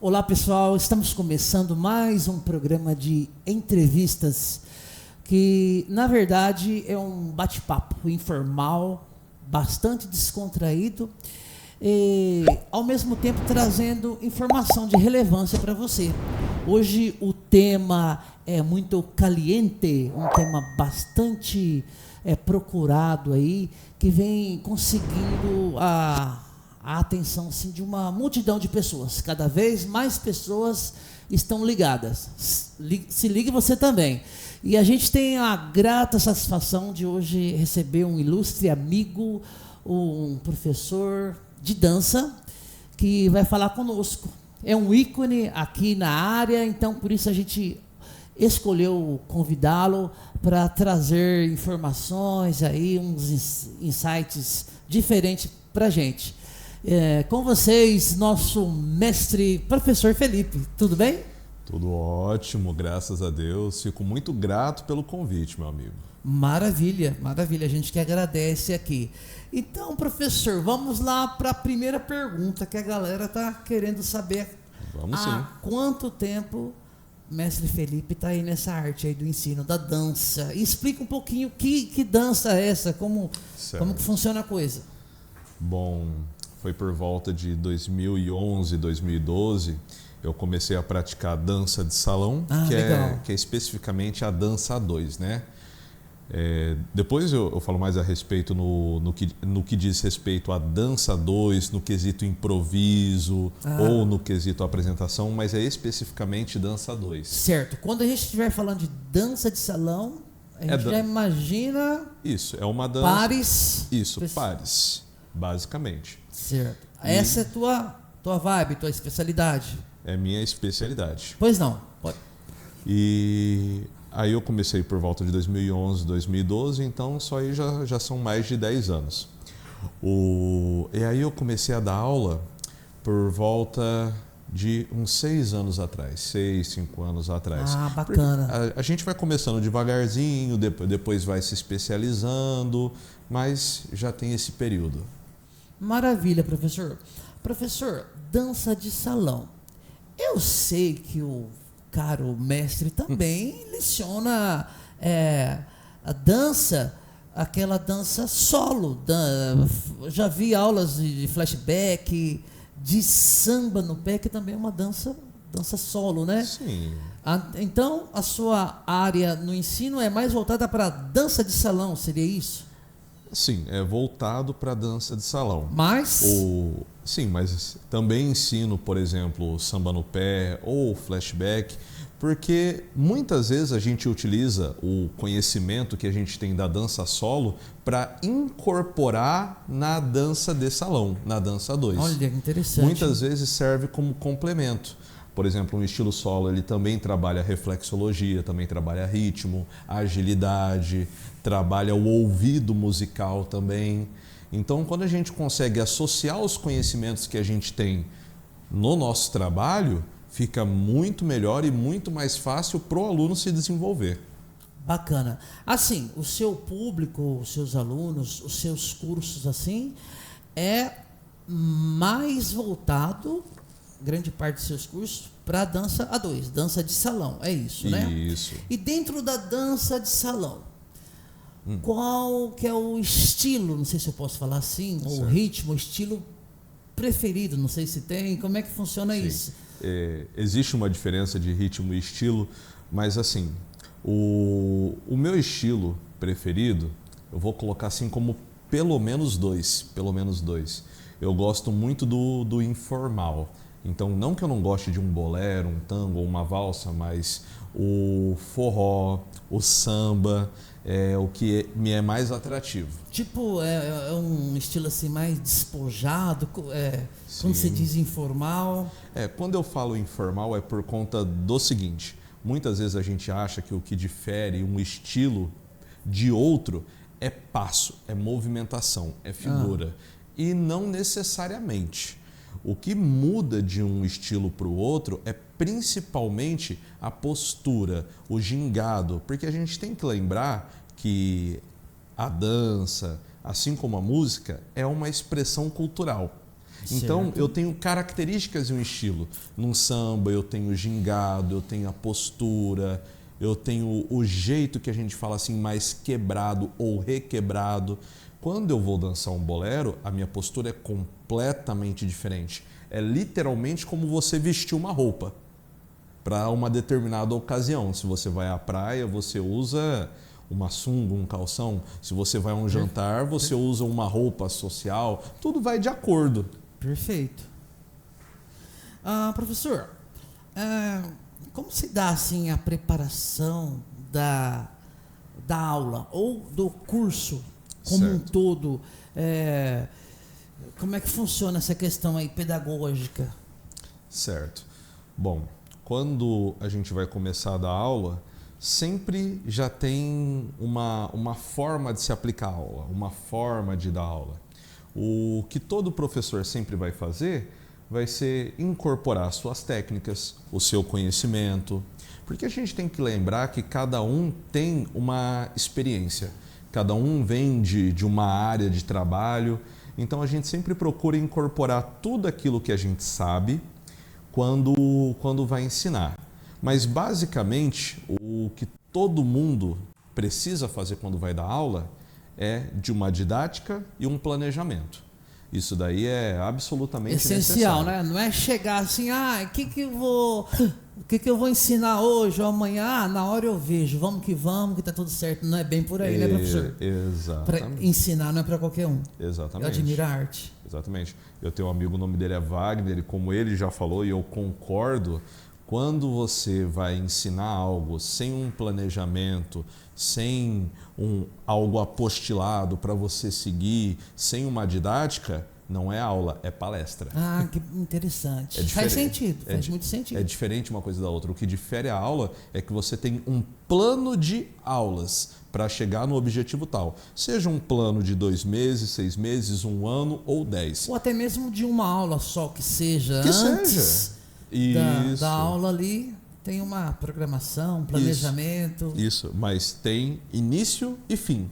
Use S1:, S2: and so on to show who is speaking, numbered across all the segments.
S1: Olá pessoal, estamos começando mais um programa de entrevistas que na verdade é um bate-papo informal, bastante descontraído e ao mesmo tempo trazendo informação de relevância para você. Hoje o tema é muito caliente, um tema bastante procurado aí, que vem conseguindo a atenção assim, de uma multidão de pessoas. Cada vez mais pessoas estão ligadas. Se ligue você também. E a gente tem a grata satisfação de hoje receber um ilustre amigo, um professor de dança, que vai falar conosco. É um ícone aqui na área, então por isso a gente escolheu convidá-lo para trazer informações aí, uns insights diferentes para a gente. Com vocês, nosso mestre, professor Felipe. Tudo bem?
S2: Tudo ótimo, graças a Deus. Fico muito grato pelo convite, meu amigo.
S1: Maravilha, maravilha. A gente que agradece aqui. Então, professor, vamos lá para a primeira pergunta que a galera está querendo saber.
S2: Vamos sim.
S1: Há quanto tempo mestre Felipe está aí nessa arte aí do ensino da dança? E explica um pouquinho que dança é essa, como que funciona a coisa.
S2: Bom, foi por volta de 2011, 2012, eu comecei a praticar dança de salão, que é especificamente a dança A2, né? Depois eu falo mais a respeito no que diz respeito à dança A2, no quesito improviso ou no quesito apresentação, mas é especificamente dança A2.
S1: Certo. Quando a gente estiver falando de dança de salão, a gente já imagina...
S2: Isso, é uma dança...
S1: Pares.
S2: Isso, pares, basicamente.
S1: Certo. Essa é tua vibe, tua especialidade.
S2: É minha especialidade.
S1: Pois não, pode.
S2: E aí eu comecei por volta de 2011, 2012, então só aí já são mais de 10 anos. E aí eu comecei a dar aula por volta de uns 6 anos atrás, 6, 5 anos atrás.
S1: Ah, bacana.
S2: A gente vai começando devagarzinho, depois vai se especializando, mas já tem esse período.
S1: Maravilha, professor. Professor, dança de salão. Eu sei que o caro mestre também leciona a dança, aquela dança solo. Já vi aulas de flashback, de samba no pé, que também é uma dança solo, né?
S2: Sim.
S1: Então, a sua área no ensino é mais voltada para a dança de salão, seria isso?
S2: Sim, é voltado para a dança de salão.
S1: Mas?
S2: Sim, mas também ensino, por exemplo, samba no pé ou flashback, porque muitas vezes a gente utiliza o conhecimento que a gente tem da dança solo para incorporar na dança de salão, na dança 2.
S1: Olha, que interessante.
S2: Muitas vezes serve como complemento. Por exemplo, um estilo solo, ele também trabalha reflexologia, também trabalha ritmo, agilidade, trabalha o ouvido musical também. Então, quando a gente consegue associar os conhecimentos que a gente tem no nosso trabalho, fica muito melhor e muito mais fácil para o aluno se desenvolver.
S1: Bacana. Assim, o seu público, os seus alunos, os seus cursos, assim, é mais voltado, grande parte dos seus cursos, para a dança A2, dança de salão, é isso, né?
S2: Isso.
S1: E dentro da dança de salão, qual que é o estilo, não sei se eu posso falar assim, ou o ritmo, o estilo preferido, não sei se tem, como é que funciona isso?
S2: Existe uma diferença de ritmo e estilo, mas assim, o meu estilo preferido, eu vou colocar assim como pelo menos dois. Eu gosto muito do informal. Então, não que eu não goste de um bolero, um tango ou uma valsa, mas o forró, o samba é o que me é mais atrativo.
S1: Tipo, é um estilo assim mais despojado, quando se diz informal.
S2: Quando eu falo informal é por conta do seguinte, muitas vezes a gente acha que o que difere um estilo de outro é passo, é movimentação, é figura. E não necessariamente. O que muda de um estilo para o outro é principalmente a postura, o gingado, porque a gente tem que lembrar que a dança, assim como a música, é uma expressão cultural. Então,
S1: Certo.
S2: eu tenho características e um estilo. Num samba, eu tenho o gingado, eu tenho a postura, eu tenho o jeito que a gente fala assim, mais quebrado ou requebrado. Quando eu vou dançar um bolero, a minha postura é completamente diferente. É literalmente como você vestir uma roupa para uma determinada ocasião. Se você vai à praia, você usa uma sunga, um calção. Se você vai a um jantar, você usa uma roupa social. Tudo vai de acordo.
S1: Perfeito. Professor, como se dá assim a preparação da aula ou do curso como um todo? Como é que funciona essa questão aí pedagógica?
S2: Certo. Bom, quando a gente vai começar a dar aula, sempre já tem uma forma de se aplicar a aula, uma forma de dar aula. O que todo professor sempre vai fazer vai ser incorporar suas técnicas, o seu conhecimento, porque a gente tem que lembrar que cada um tem uma experiência, cada um vem de uma área de trabalho, então a gente sempre procura incorporar tudo aquilo que a gente sabe quando vai ensinar. Mas basicamente o que todo mundo precisa fazer quando vai dar aula é de uma didática e um planejamento. Isso daí é absolutamente
S1: essencial,
S2: necessário.
S1: né? Não é chegar assim, o que eu vou ensinar hoje ou amanhã? Na hora eu vejo, vamos que tá tudo certo. Não é bem por aí, né, professor?
S2: Exatamente.
S1: Para ensinar não é para qualquer um.
S2: Exatamente.
S1: Eu admiro a arte.
S2: Exatamente. Eu tenho um amigo, o nome dele é Wagner, e como ele já falou, e eu concordo, quando você vai ensinar algo sem um planejamento, sem algo apostilado para você seguir, sem uma didática, não é aula, é palestra.
S1: Que interessante.
S2: É
S1: faz sentido, faz muito sentido.
S2: É diferente uma coisa da outra. O que difere a aula é que você tem um plano de aulas para chegar no objetivo tal. Seja um plano de 2 meses, 6 meses, 1 ano ou 10.
S1: Ou até mesmo de uma aula só que seja
S2: Que
S1: antes
S2: seja.
S1: da aula ali, tem uma programação, um planejamento.
S2: Isso, mas tem início e fim.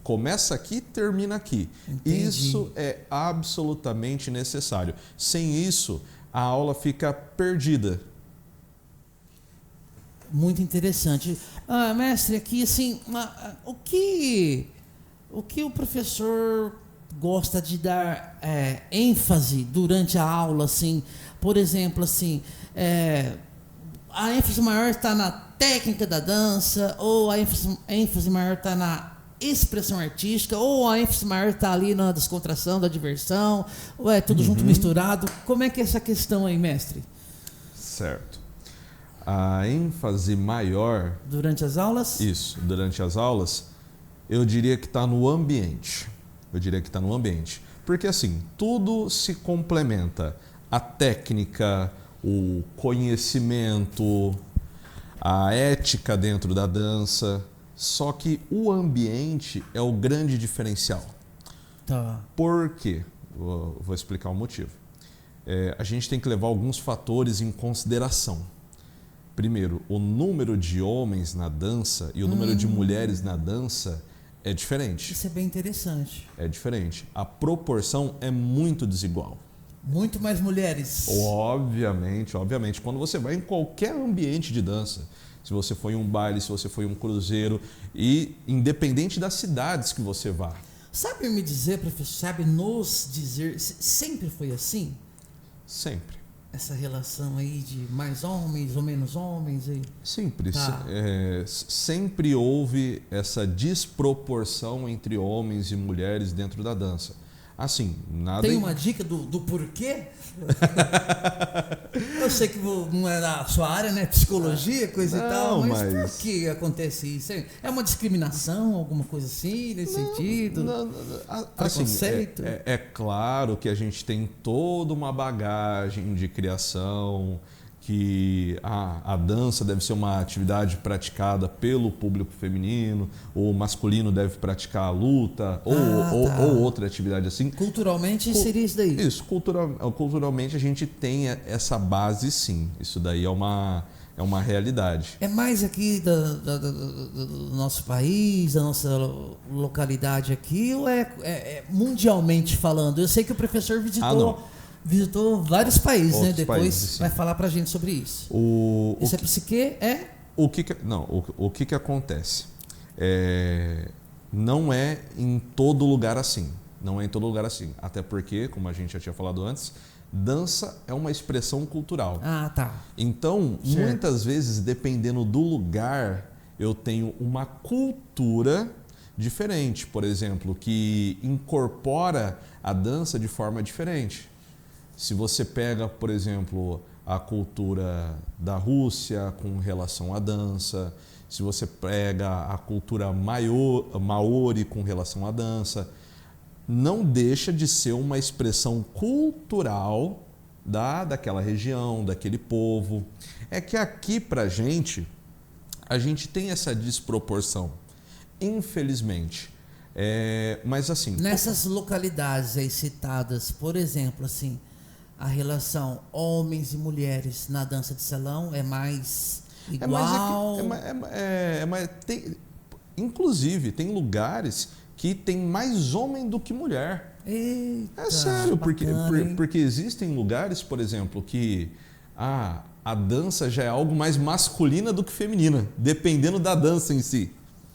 S2: Começa aqui, termina aqui.
S1: Entendi.
S2: Isso é absolutamente necessário. Sem isso, a aula fica perdida.
S1: Muito interessante. Mestre, aqui assim, o que o professor gosta de dar ênfase durante a aula, assim, por exemplo, assim, a ênfase maior está na técnica da dança, ou a ênfase maior está na expressão artística, ou a ênfase maior está ali na descontração, da diversão, ou é tudo junto misturado? Como é que é essa questão aí, mestre?
S2: Certo. A ênfase maior...
S1: Durante as aulas?
S2: Isso, durante as aulas, eu diria que está no ambiente. Porque assim, tudo se complementa. A técnica, o conhecimento, a ética dentro da dança. Só que o ambiente é o grande diferencial.
S1: Tá.
S2: Por quê? Vou explicar o motivo. A gente tem que levar alguns fatores em consideração. Primeiro, o número de homens na dança e o número de mulheres na dança é diferente.
S1: Isso é bem interessante.
S2: É diferente. A proporção é muito desigual.
S1: Muito mais mulheres.
S2: Obviamente. Quando você vai em qualquer ambiente de dança, se você for em um baile, se você for em um cruzeiro, e independente das cidades que você vá.
S1: Sabe me dizer, professor, sabe nos dizer, sempre foi assim?
S2: Sempre.
S1: Essa relação aí de mais homens ou menos homens?
S2: Sempre.
S1: Tá.
S2: Sempre houve essa desproporção entre homens e mulheres dentro da dança. Assim, nada...
S1: Tem uma dica do porquê? Eu sei que não é da sua área, né? Psicologia, coisa e tal, mas por que acontece isso? É uma discriminação, alguma coisa assim, nesse sentido? Preconceito?
S2: Assim, é claro que a gente tem toda uma bagagem de criação, que a dança deve ser uma atividade praticada pelo público feminino, o masculino deve praticar a luta, ou outra atividade assim.
S1: Culturalmente seria isso daí?
S2: Isso, culturalmente a gente tem essa base, sim. Isso daí é uma realidade.
S1: É mais aqui do nosso país, da nossa localidade aqui, ou é mundialmente falando? Eu sei que o professor visitou visitou vários países,
S2: Outros
S1: né? Depois
S2: países,
S1: vai falar pra gente sobre isso. Esse psique é...
S2: O que acontece? Não é em todo lugar assim. Não é em todo lugar assim. Até porque, como a gente já tinha falado antes, dança é uma expressão cultural.
S1: Ah, tá.
S2: Então,
S1: Certo.
S2: muitas vezes, dependendo do lugar, eu tenho uma cultura diferente, por exemplo, que incorpora a dança de forma diferente. Se você pega, por exemplo, a cultura da Rússia com relação à dança, se você pega a cultura maori com relação à dança, não deixa de ser uma expressão cultural daquela região, daquele povo. É que aqui pra gente, a gente tem essa desproporção, infelizmente. Mas assim...
S1: Nessas localidades aí citadas, por exemplo, assim, a relação homens e mulheres na dança de salão é mais igual?
S2: Inclusive, tem lugares que tem mais homem do que mulher.
S1: Eita,
S2: É sério,
S1: bacana,
S2: porque existem lugares, por exemplo, que a dança já é algo mais masculina do que feminina, dependendo da dança em si.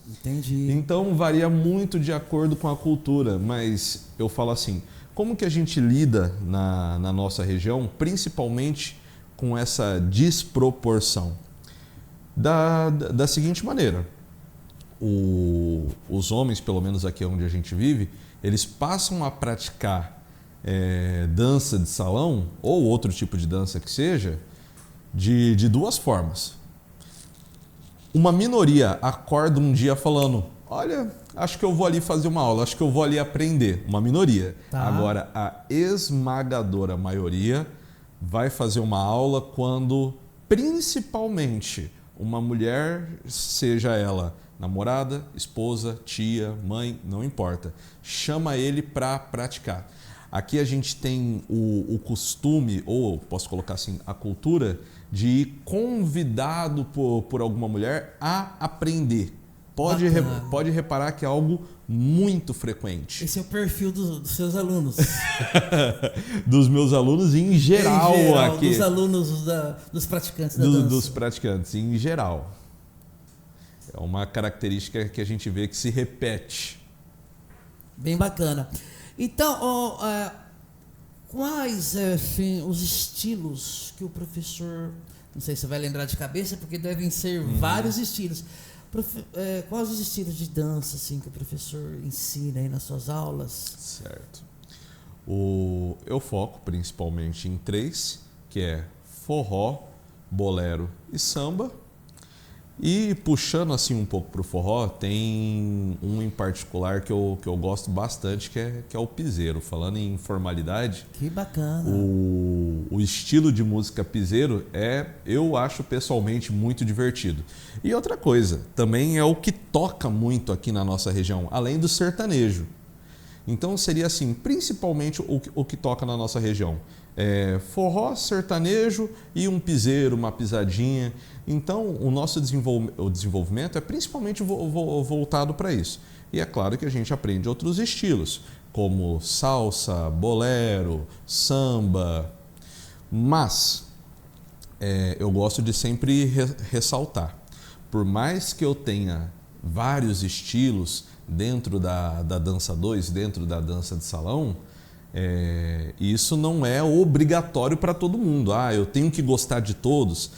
S1: Entendi.
S2: Então varia muito de acordo com a cultura, mas eu falo assim, como que a gente lida na nossa região, principalmente com essa desproporção? Da seguinte maneira, os homens, pelo menos aqui onde a gente vive, eles passam a praticar dança de salão, ou outro tipo de dança que seja, de duas formas. Uma minoria acorda um dia falando, olha, acho que eu vou ali fazer uma aula, acho que eu vou ali aprender. Uma minoria.
S1: Tá.
S2: Agora, a esmagadora maioria vai fazer uma aula quando, principalmente, uma mulher, seja ela namorada, esposa, tia, mãe, não importa, chama ele para praticar. Aqui a gente tem o costume, ou posso colocar assim, a cultura de ir convidado por alguma mulher a aprender. Pode reparar que é algo muito frequente.
S1: Esse é o perfil dos seus alunos.
S2: Dos meus alunos em geral, aqui.
S1: Dos alunos dos praticantes da dança.
S2: Dos praticantes em geral. É uma característica que a gente vê que se repete.
S1: Bem bacana. Então, quais os estilos que o professor, não sei se você vai lembrar de cabeça, porque devem ser vários estilos. Quais os estilos de dança assim, que o professor ensina aí nas suas aulas?
S2: Certo. Eu foco principalmente em 3, que é forró, bolero e samba. E puxando assim um pouco para o forró, tem um em particular que eu gosto bastante, que é o piseiro. Falando em formalidade,
S1: que bacana.
S2: O estilo de música piseiro eu acho pessoalmente muito divertido. E outra coisa, também é o que toca muito aqui na nossa região, além do sertanejo. Então seria assim, principalmente o que toca na nossa região. Forró, sertanejo e um piseiro, uma pisadinha. Então o nosso desenvolvimento é principalmente voltado para isso. E é claro que a gente aprende outros estilos, como salsa, bolero, samba. Mas eu gosto de sempre ressaltar, por mais que eu tenha vários estilos dentro da dança 2, dentro da dança de salão, isso não é obrigatório para todo mundo. Eu tenho que gostar de todos.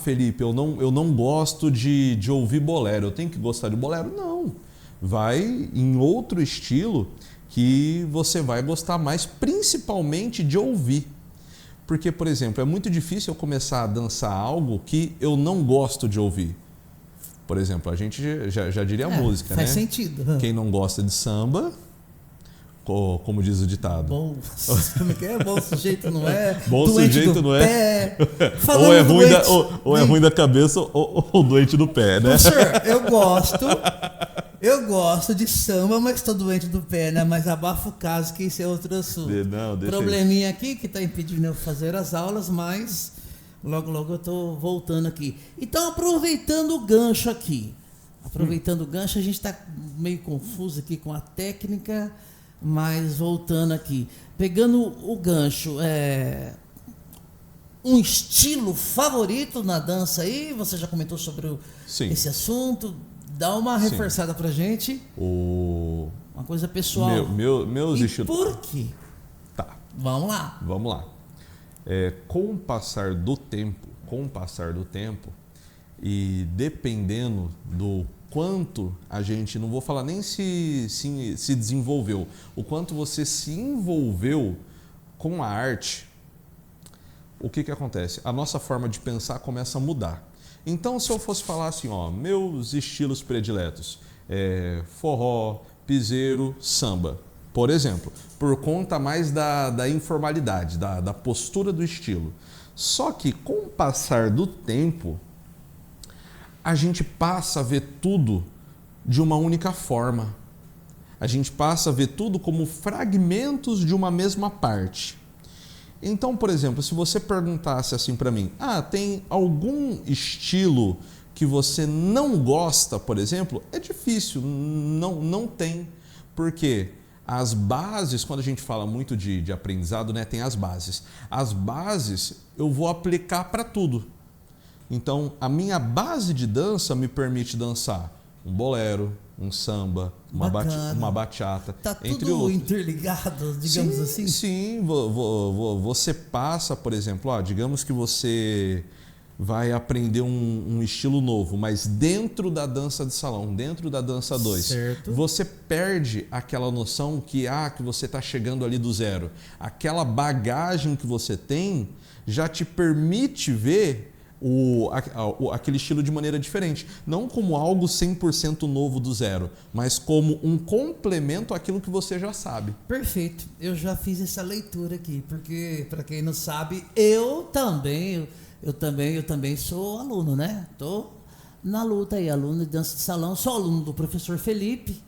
S2: Felipe, eu não gosto de ouvir bolero, eu tenho que gostar de bolero. Não, vai em outro estilo que você vai gostar mais, principalmente de ouvir. Porque, por exemplo, é muito difícil eu começar a dançar algo que eu não gosto de ouvir. Por exemplo, a gente já diria a música,
S1: faz
S2: né?
S1: sentido.
S2: Quem não gosta de samba, como diz o ditado.
S1: Bom, como é que é? Bom sujeito não é.
S2: Bom
S1: doente
S2: sujeito
S1: do
S2: não
S1: pé.
S2: Ou é ruim da cabeça ou doente do pé, né?
S1: Professor, eu gosto de samba, mas estou doente do pé, né? Mas abafa o caso, que isso é outro assunto.
S2: Não, deixa
S1: Probleminha aqui que está impedindo eu fazer as aulas, mas logo eu estou voltando aqui. Então, aproveitando o gancho aqui. A gente está meio confuso aqui com a técnica. Mas voltando aqui, pegando o gancho, um estilo favorito na dança aí? Você já comentou sobre esse assunto. Dá uma reforçada pra gente. Uma coisa pessoal.
S2: Meus estilos.
S1: Por quê?
S2: Tá.
S1: Vamos lá.
S2: Com o passar do tempo, e dependendo do quanto a gente, não vou falar nem se desenvolveu, o quanto você se envolveu com a arte, o que acontece? A nossa forma de pensar começa a mudar. Então, se eu fosse falar assim, meus estilos prediletos, forró, piseiro, samba, por exemplo, por conta mais da informalidade, da postura do estilo. Só que com o passar do tempo, a gente passa a ver tudo de uma única forma. A gente passa a ver tudo como fragmentos de uma mesma parte. Então, por exemplo, se você perguntasse assim para mim, tem algum estilo que você não gosta, por exemplo? É difícil, não tem. Porque as bases, quando a gente fala muito de aprendizado, né, tem as bases. As bases eu vou aplicar para tudo. Então, a minha base de dança me permite dançar um bolero, um samba, uma bachata,
S1: tá
S2: entre
S1: tudo
S2: outros.
S1: Interligado, digamos assim?
S2: Sim, você passa, por exemplo, digamos que você vai aprender um estilo novo, mas dentro da dança de salão, dentro da dança 2, você perde aquela noção que você está chegando ali do zero. Aquela bagagem que você tem já te permite ver aquele estilo de maneira diferente. Não como algo 100% novo do zero, mas como um complemento àquilo que você já sabe.
S1: Perfeito. Eu já fiz essa leitura aqui, porque, para quem não sabe, eu também sou aluno, né? Tô na luta aí, aluno de dança de salão, sou aluno do professor Felipe,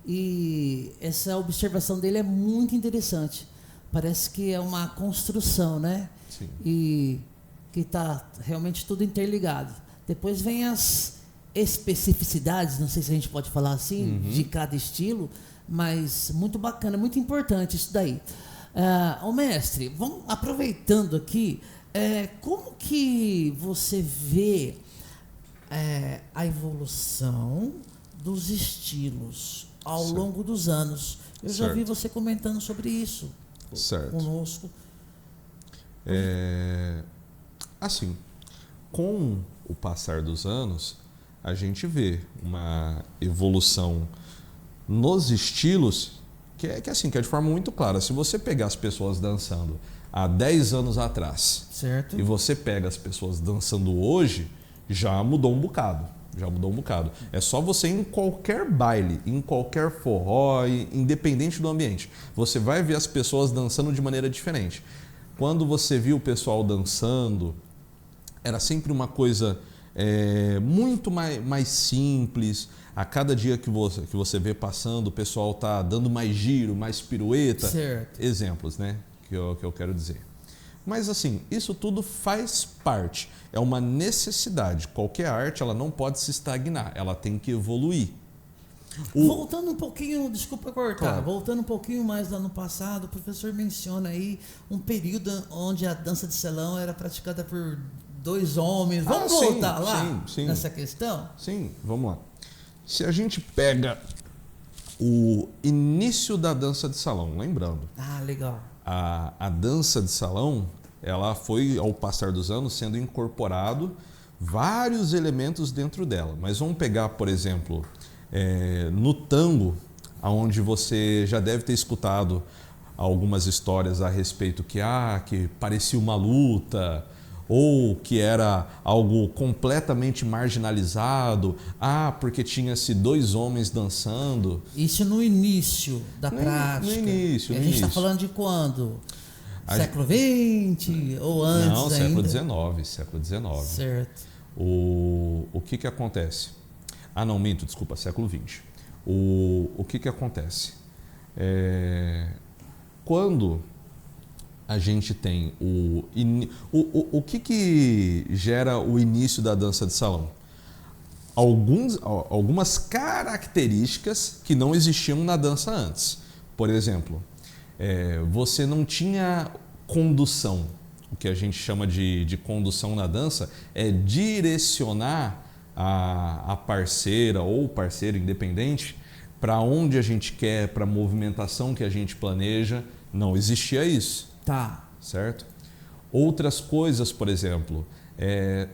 S1: e essa observação dele é muito interessante. Parece que é uma construção, né?
S2: Sim.
S1: E que está realmente tudo interligado. Depois vem as especificidades, não sei se a gente pode falar assim, de cada estilo, mas muito bacana, muito importante isso daí. Mestre, vamos aproveitando aqui, como que você vê a evolução dos estilos ao longo dos anos? Eu já vi você comentando sobre isso conosco.
S2: Assim, com o passar dos anos, a gente vê uma evolução nos estilos que é de forma muito clara. Se você pegar as pessoas dançando há 10 anos atrás e você pega as pessoas dançando hoje, já mudou um bocado. É só você ir em qualquer baile, em qualquer forró, independente do ambiente, você vai ver as pessoas dançando de maneira diferente. Quando você viu o pessoal dançando, era sempre uma coisa muito mais simples. A cada dia que você vê passando, o pessoal está dando mais giro, mais pirueta. Exemplos, né? Que eu quero dizer. Mas assim, isso tudo faz parte. É uma necessidade. Qualquer arte, ela não pode se estagnar. Ela tem que evoluir.
S1: Voltando um pouquinho, desculpa cortar,
S2: Claro.
S1: Voltando um pouquinho mais lá no passado, o professor menciona aí um período onde a dança de salão era praticada por 2 homens. Vamos voltar lá nessa questão?
S2: Sim, vamos lá. Se a gente pega o início da dança de salão, lembrando,
S1: legal.
S2: a dança de salão, ela foi, ao passar dos anos, sendo incorporado vários elementos dentro dela. Mas vamos pegar, por exemplo, no tango, onde você já deve ter escutado algumas histórias a respeito que parecia uma luta, ou que era algo completamente marginalizado, porque tinha-se 2 homens dançando.
S1: Isso no início da prática.
S2: No início.
S1: A gente está falando de quando? Século XX ou antes?
S2: Não,
S1: ainda?
S2: século XIX.
S1: Certo.
S2: O que acontece? Não, minto, desculpa, século XX. O que acontece? Quando a gente tem o que gera o início da dança de salão? Algumas características que não existiam na dança antes. Por exemplo, você não tinha condução. O que a gente chama de condução na dança é direcionar a parceira ou parceiro independente para onde a gente quer, para a movimentação que a gente planeja. Não existia isso.
S1: Tá.
S2: Certo? Outras coisas, por exemplo,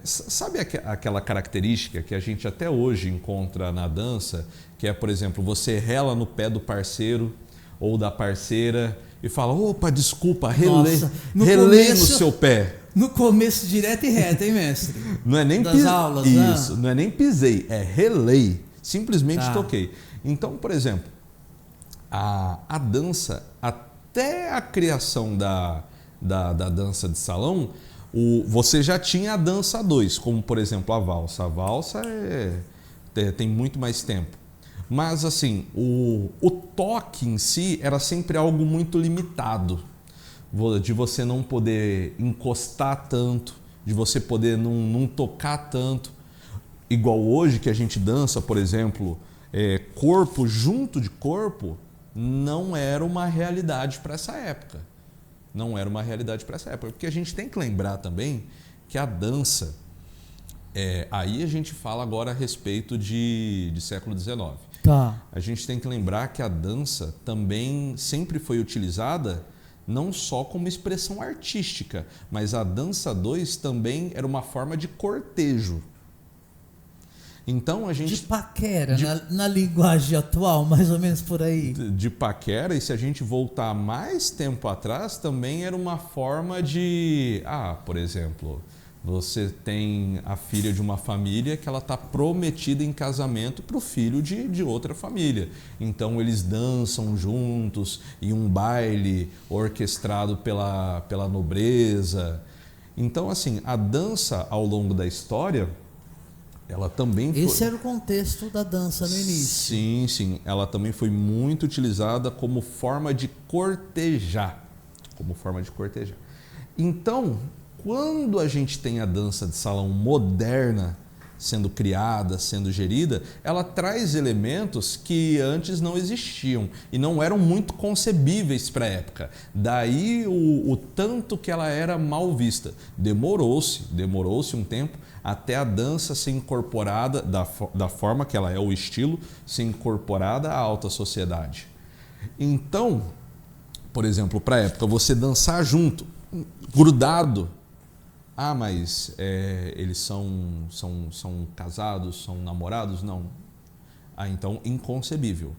S2: sabe aquela característica que a gente até hoje encontra na dança, que é, por exemplo, você rela no pé do parceiro ou da parceira e fala, opa, desculpa, relei no seu pé.
S1: No começo, direto e reto, hein, mestre?
S2: Não é nem
S1: das aulas,
S2: isso, não é nem pisei, é relei. Simplesmente toquei. Então, por exemplo, a dança, até a criação da dança de salão, você já tinha a dança 2, como por exemplo a valsa. A valsa tem muito mais tempo. Mas assim, o toque em si era sempre algo muito limitado, de você não poder encostar tanto, de você poder não tocar tanto. Igual hoje que a gente dança, por exemplo, corpo junto de corpo, não era uma realidade para essa época. Não era uma realidade para essa época. Porque a gente tem que lembrar também que a dança, aí a gente fala agora a respeito de século XIX.
S1: Tá.
S2: A gente tem que lembrar que a dança também sempre foi utilizada não só como expressão artística, mas a dança 2 também era uma forma de cortejo. Então a gente...
S1: De paquera, na linguagem atual, mais ou menos por aí.
S2: De paquera, e se a gente voltar mais tempo atrás, também era uma forma de... por exemplo, você tem a filha de uma família que ela está prometida em casamento para o filho de outra família. Então eles dançam juntos em um baile orquestrado pela nobreza. Então assim, a dança ao longo da história... ela também foi...
S1: Esse era o contexto da dança no início.
S2: Sim, sim. Ela também foi muito utilizada como forma de cortejar. Então, quando a gente tem a dança de salão moderna sendo criada, sendo gerida, ela traz elementos que antes não existiam e não eram muito concebíveis para a época. Daí o tanto que ela era mal vista. Demorou-se um tempo até a dança ser incorporada, da forma que ela é, o estilo, ser incorporada à alta sociedade. Então, por exemplo, para a época, você dançar junto, grudado, mas eles são casados, são namorados? Não. Então, inconcebível.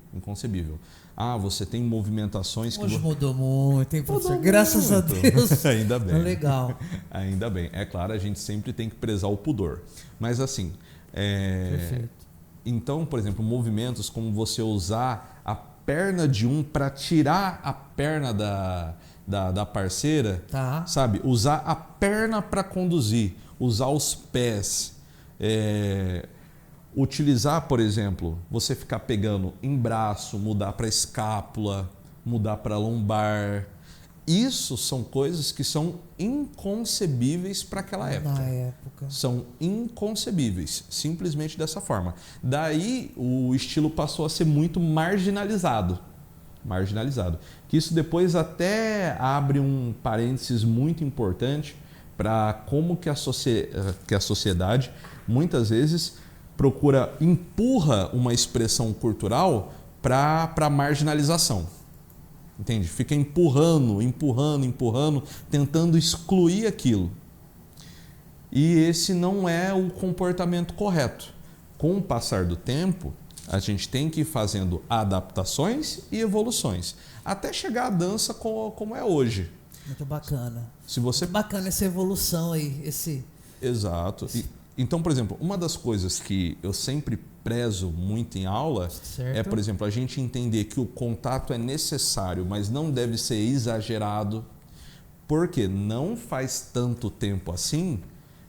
S2: Você tem movimentações...
S1: Hoje mudou muito, hein, professor?
S2: Mudou
S1: Graças
S2: muito.
S1: a Deus.
S2: Ainda bem.
S1: Legal.
S2: Ainda bem. É claro, a gente sempre tem que prezar o pudor. Mas assim...
S1: Perfeito.
S2: Então, por exemplo, movimentos como você usar a perna de um para tirar a perna da parceira,
S1: Tá.
S2: sabe? Usar a perna para conduzir, usar os pés, utilizar, por exemplo, você ficar pegando em braço, mudar para escápula, mudar para lombar. Isso são coisas que são inconcebíveis para aquela época.
S1: Na época.
S2: São inconcebíveis, simplesmente dessa forma. Daí o estilo passou a ser muito marginalizado. Que isso depois até abre um parênteses muito importante para como que a sociedade muitas vezes empurra uma expressão cultural para a marginalização. Entende? Fica empurrando, tentando excluir aquilo. E esse não é o comportamento correto. Com o passar do tempo, a gente tem que ir fazendo adaptações e evoluções, até chegar à dança como é hoje.
S1: Muito bacana.
S2: Muito
S1: bacana essa evolução aí.
S2: Exato. Então, por exemplo, uma das coisas que eu sempre prezo muito em aula é, por exemplo, a gente entender que o contato é necessário, mas não deve ser exagerado, porque não faz tanto tempo assim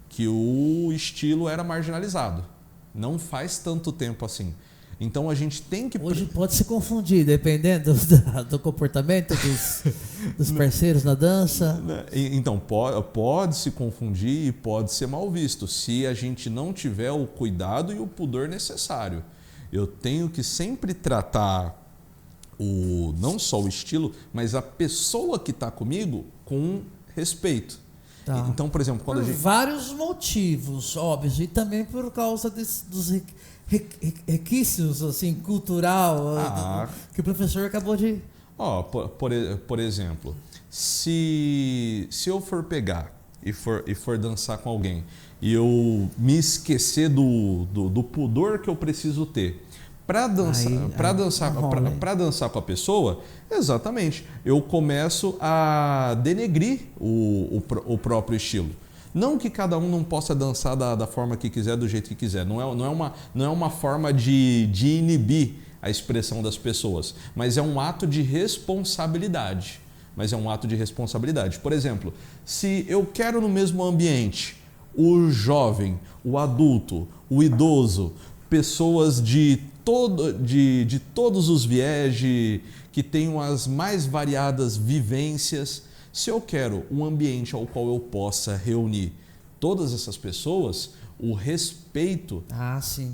S2: que o estilo era marginalizado. Não faz tanto tempo assim. Então a gente tem que...
S1: Hoje pode se confundir, dependendo do comportamento dos parceiros na dança.
S2: Então pode se confundir e pode ser mal visto, se a gente não tiver o cuidado e o pudor necessário. Eu tenho que sempre tratar não só o estilo, mas a pessoa que está comigo com respeito.
S1: Tá.
S2: Então, por exemplo, quando
S1: por
S2: a gente...
S1: vários motivos, óbvios, e também por causa dos requisitos assim, cultural que o professor acabou de...
S2: Por exemplo, se eu for pegar e for dançar com alguém e eu me esquecer do pudor que eu preciso ter para dançar com a pessoa, exatamente, eu começo a denegrir o próprio estilo. Não que cada um não possa dançar da forma que quiser, do jeito que quiser. Não é uma forma de inibir a expressão das pessoas, mas é um ato de responsabilidade. Por exemplo, se eu quero no mesmo ambiente o jovem, o adulto, o idoso, pessoas de todos os viés, que tenham as mais variadas vivências, se eu quero um ambiente ao qual eu possa reunir todas essas pessoas, o respeito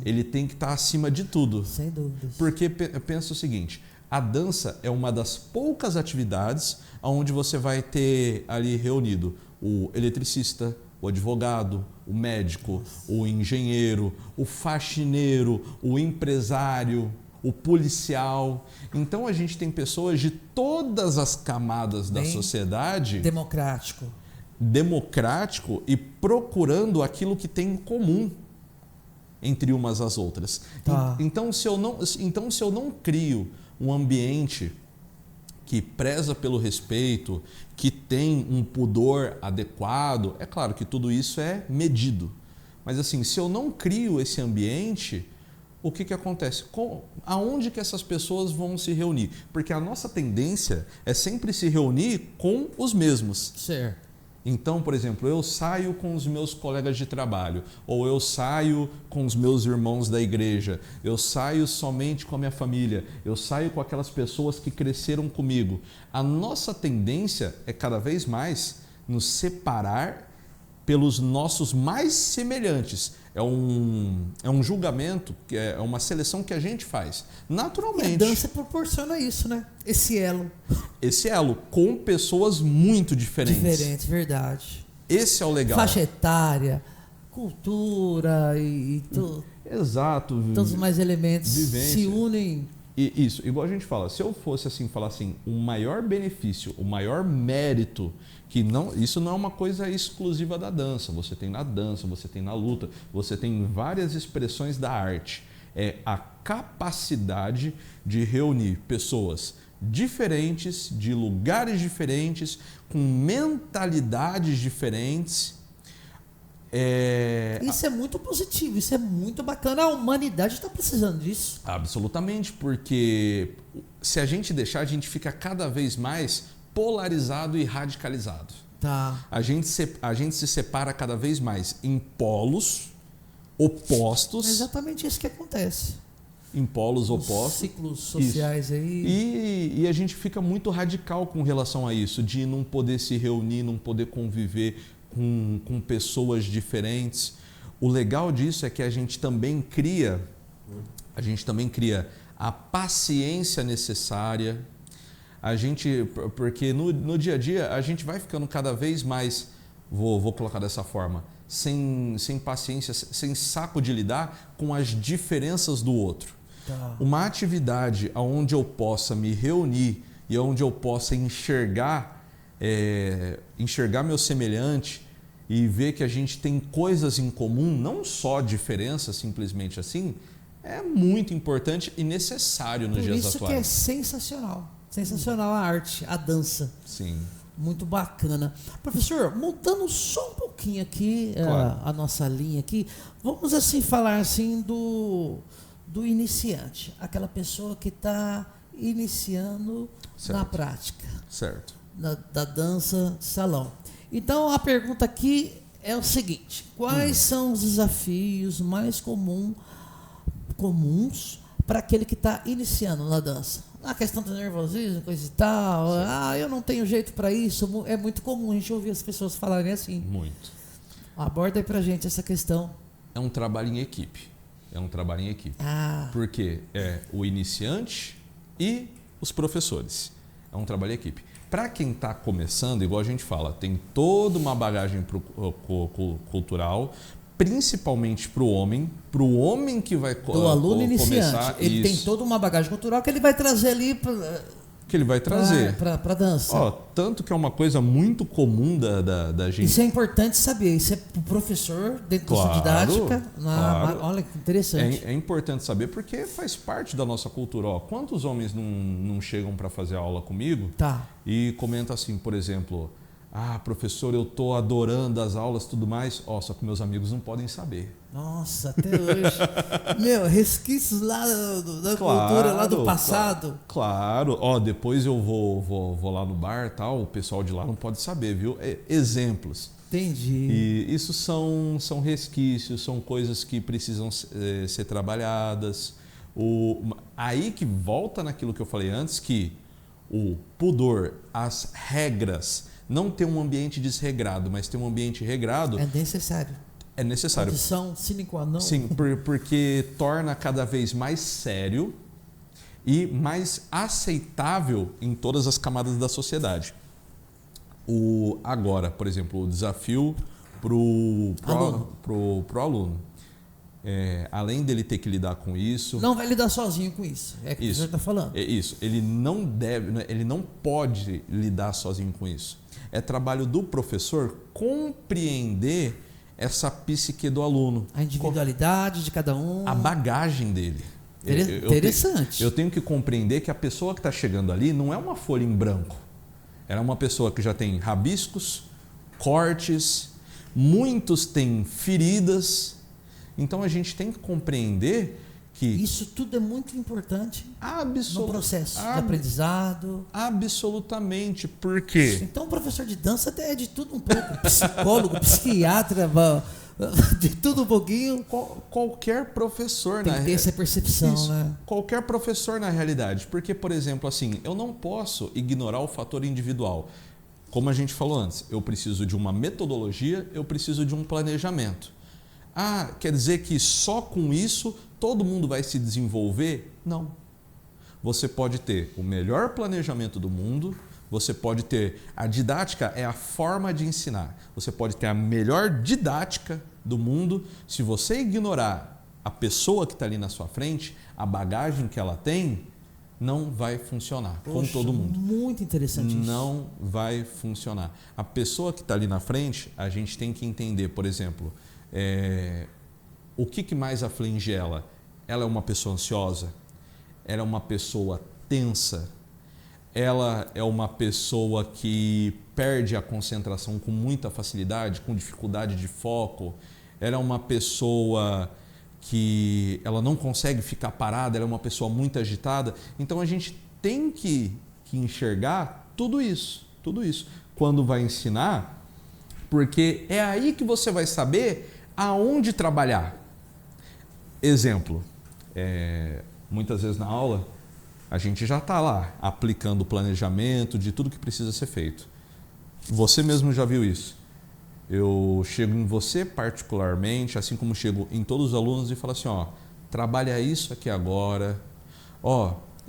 S2: ele tem que estar acima de tudo.
S1: Sem dúvidas.
S2: Porque pensa o seguinte, a dança é uma das poucas atividades onde você vai ter ali reunido o eletricista, o advogado, o médico, o engenheiro, o faxineiro, o empresário, o policial. Então a gente tem pessoas de todas as camadas da sociedade. Democrático e procurando aquilo que tem em comum entre umas às outras.
S1: Tá.
S2: Então se eu não crio um ambiente que preza pelo respeito, que tem um pudor adequado, é claro que tudo isso é medido. Mas assim, se eu não crio esse ambiente, o que acontece? Aonde que essas pessoas vão se reunir? Porque a nossa tendência é sempre se reunir com os mesmos.
S1: Certo.
S2: Então, por exemplo, eu saio com os meus colegas de trabalho, ou eu saio com os meus irmãos da igreja, eu saio somente com a minha família, eu saio com aquelas pessoas que cresceram comigo. A nossa tendência é cada vez mais nos separar pelos nossos mais semelhantes. É um julgamento, é uma seleção que a gente faz naturalmente.
S1: E a dança proporciona isso, né? Esse elo
S2: com pessoas muito diferentes.
S1: Diferente, verdade.
S2: Esse é o legal.
S1: Faixa etária, cultura e tudo.
S2: Exato.
S1: Todos os mais elementos
S2: vivência.
S1: Se unem.
S2: E isso, igual a gente fala, se eu fosse assim, falar assim, o maior benefício, o maior mérito, isso não é uma coisa exclusiva da dança, você tem na dança, você tem na luta, você tem várias expressões da arte, é a capacidade de reunir pessoas diferentes, de lugares diferentes, com mentalidades diferentes.
S1: Isso é muito positivo, isso é muito bacana. A humanidade está precisando disso.
S2: Absolutamente, porque se a gente deixar, a gente fica cada vez mais polarizado e radicalizado.
S1: Tá.
S2: A gente se separa cada vez mais em polos opostos.
S1: É exatamente isso que acontece.
S2: Em polos opostos.
S1: Ciclos sociais
S2: isso.
S1: aí.
S2: E a gente fica muito radical com relação a isso, de não poder se reunir, não poder conviver com pessoas diferentes. O legal disso é que a gente também cria a paciência necessária. Porque no dia a dia a gente vai ficando cada vez mais, vou colocar dessa forma, sem paciência, sem saco de lidar com as diferenças do outro.
S1: Tá.
S2: Uma atividade onde eu possa me reunir e onde eu possa enxergar meu semelhante e ver que a gente tem coisas em comum, não só diferenças simplesmente assim, é muito importante e necessário nos dias atuais.
S1: Por isso que é sensacional. Sensacional a arte, a dança.
S2: Sim.
S1: Muito bacana. Professor, mudando só um pouquinho aqui,
S2: claro,
S1: a nossa linha aqui, vamos assim falar assim do iniciante, aquela pessoa que está iniciando na prática.
S2: Certo.
S1: Da dança salão. Então a pergunta aqui é o seguinte: quais são os desafios mais comuns para aquele que está iniciando na dança? A questão do nervosismo, coisa e tal. Eu não tenho jeito para isso. É muito comum a gente ouvir as pessoas falarem assim.
S2: Muito.
S1: Aborda aí pra gente essa questão.
S2: É um trabalho em equipe. Porque é o iniciante e os professores. É um trabalho em equipe. Para quem está começando, igual a gente fala, tem toda uma bagagem cultural, principalmente para o homem que vai
S1: do aluno iniciante. Ele tem toda uma bagagem cultural que ele vai trazer ali para dança.
S2: Ó, tanto que é uma coisa muito comum da gente.
S1: Isso é importante saber. Isso é para o professor, dentro da sua didática. Olha que interessante.
S2: É importante saber porque faz parte da nossa cultura. Ó, quantos homens não chegam para fazer aula comigo e comentam assim, por exemplo... Ah, professor, eu estou adorando as aulas e tudo mais. Só que meus amigos não podem saber.
S1: Nossa, até hoje. Resquícios lá da cultura, lá do passado.
S2: Claro. Depois eu vou lá no bar, tal, o pessoal de lá não pode saber, viu? Exemplos.
S1: Entendi.
S2: E isso são resquícios, são coisas que precisam ser trabalhadas. Aí que volta naquilo que eu falei antes, que o pudor, as regras... Não ter um ambiente desregrado, mas ter um ambiente regrado...
S1: É necessário.
S2: É necessário.
S1: Condição sine qua non.
S2: Sim, porque torna cada vez mais sério e mais aceitável em todas as camadas da sociedade. Agora, por exemplo, o desafio pro aluno. Além dele ter que lidar com isso...
S1: Não vai lidar sozinho com isso. É o que você está falando.
S2: É isso. Ele não pode lidar sozinho com isso. É trabalho do professor compreender essa psique do aluno.
S1: A individualidade de cada um.
S2: A bagagem dele.
S1: Interessante.
S2: Eu tenho que compreender que a pessoa que está chegando ali não é uma folha em branco. Ela é uma pessoa que já tem rabiscos, cortes, muitos têm feridas. Então a gente tem que compreender que...
S1: Isso tudo é muito importante no processo de aprendizado.
S2: Absolutamente. Por quê?
S1: Então o professor de dança é de tudo um pouco. Psicólogo, psiquiatra, de tudo um pouquinho.
S2: Qualquer professor...
S1: Tem que ter essa percepção, né?
S2: Qualquer professor na realidade. Porque, por exemplo, assim, eu não posso ignorar o fator individual. Como a gente falou antes, eu preciso de uma metodologia, eu preciso de um planejamento. Quer dizer que só com isso todo mundo vai se desenvolver? Não. Você pode ter o melhor planejamento do mundo, você pode ter... A didática é a forma de ensinar. Você pode ter a melhor didática do mundo. Se você ignorar a pessoa que está ali na sua frente, a bagagem que ela tem, não vai funcionar com todo mundo.
S1: Muito interessante isso.
S2: Não vai funcionar. A pessoa que está ali na frente, a gente tem que entender, por exemplo... o que mais aflige ela? Ela é uma pessoa ansiosa? Ela é uma pessoa tensa? Ela é uma pessoa que perde a concentração com muita facilidade, com dificuldade de foco? Ela é uma pessoa que ela não consegue ficar parada? Ela é uma pessoa muito agitada? Então a gente tem que enxergar tudo isso quando vai ensinar, porque é aí que você vai saber aonde trabalhar. Exemplo, muitas vezes na aula a gente já está lá aplicando o planejamento de tudo que precisa ser feito. Você mesmo já viu isso. Eu chego em você particularmente, assim como chego em todos os alunos e falo assim, trabalha isso aqui agora,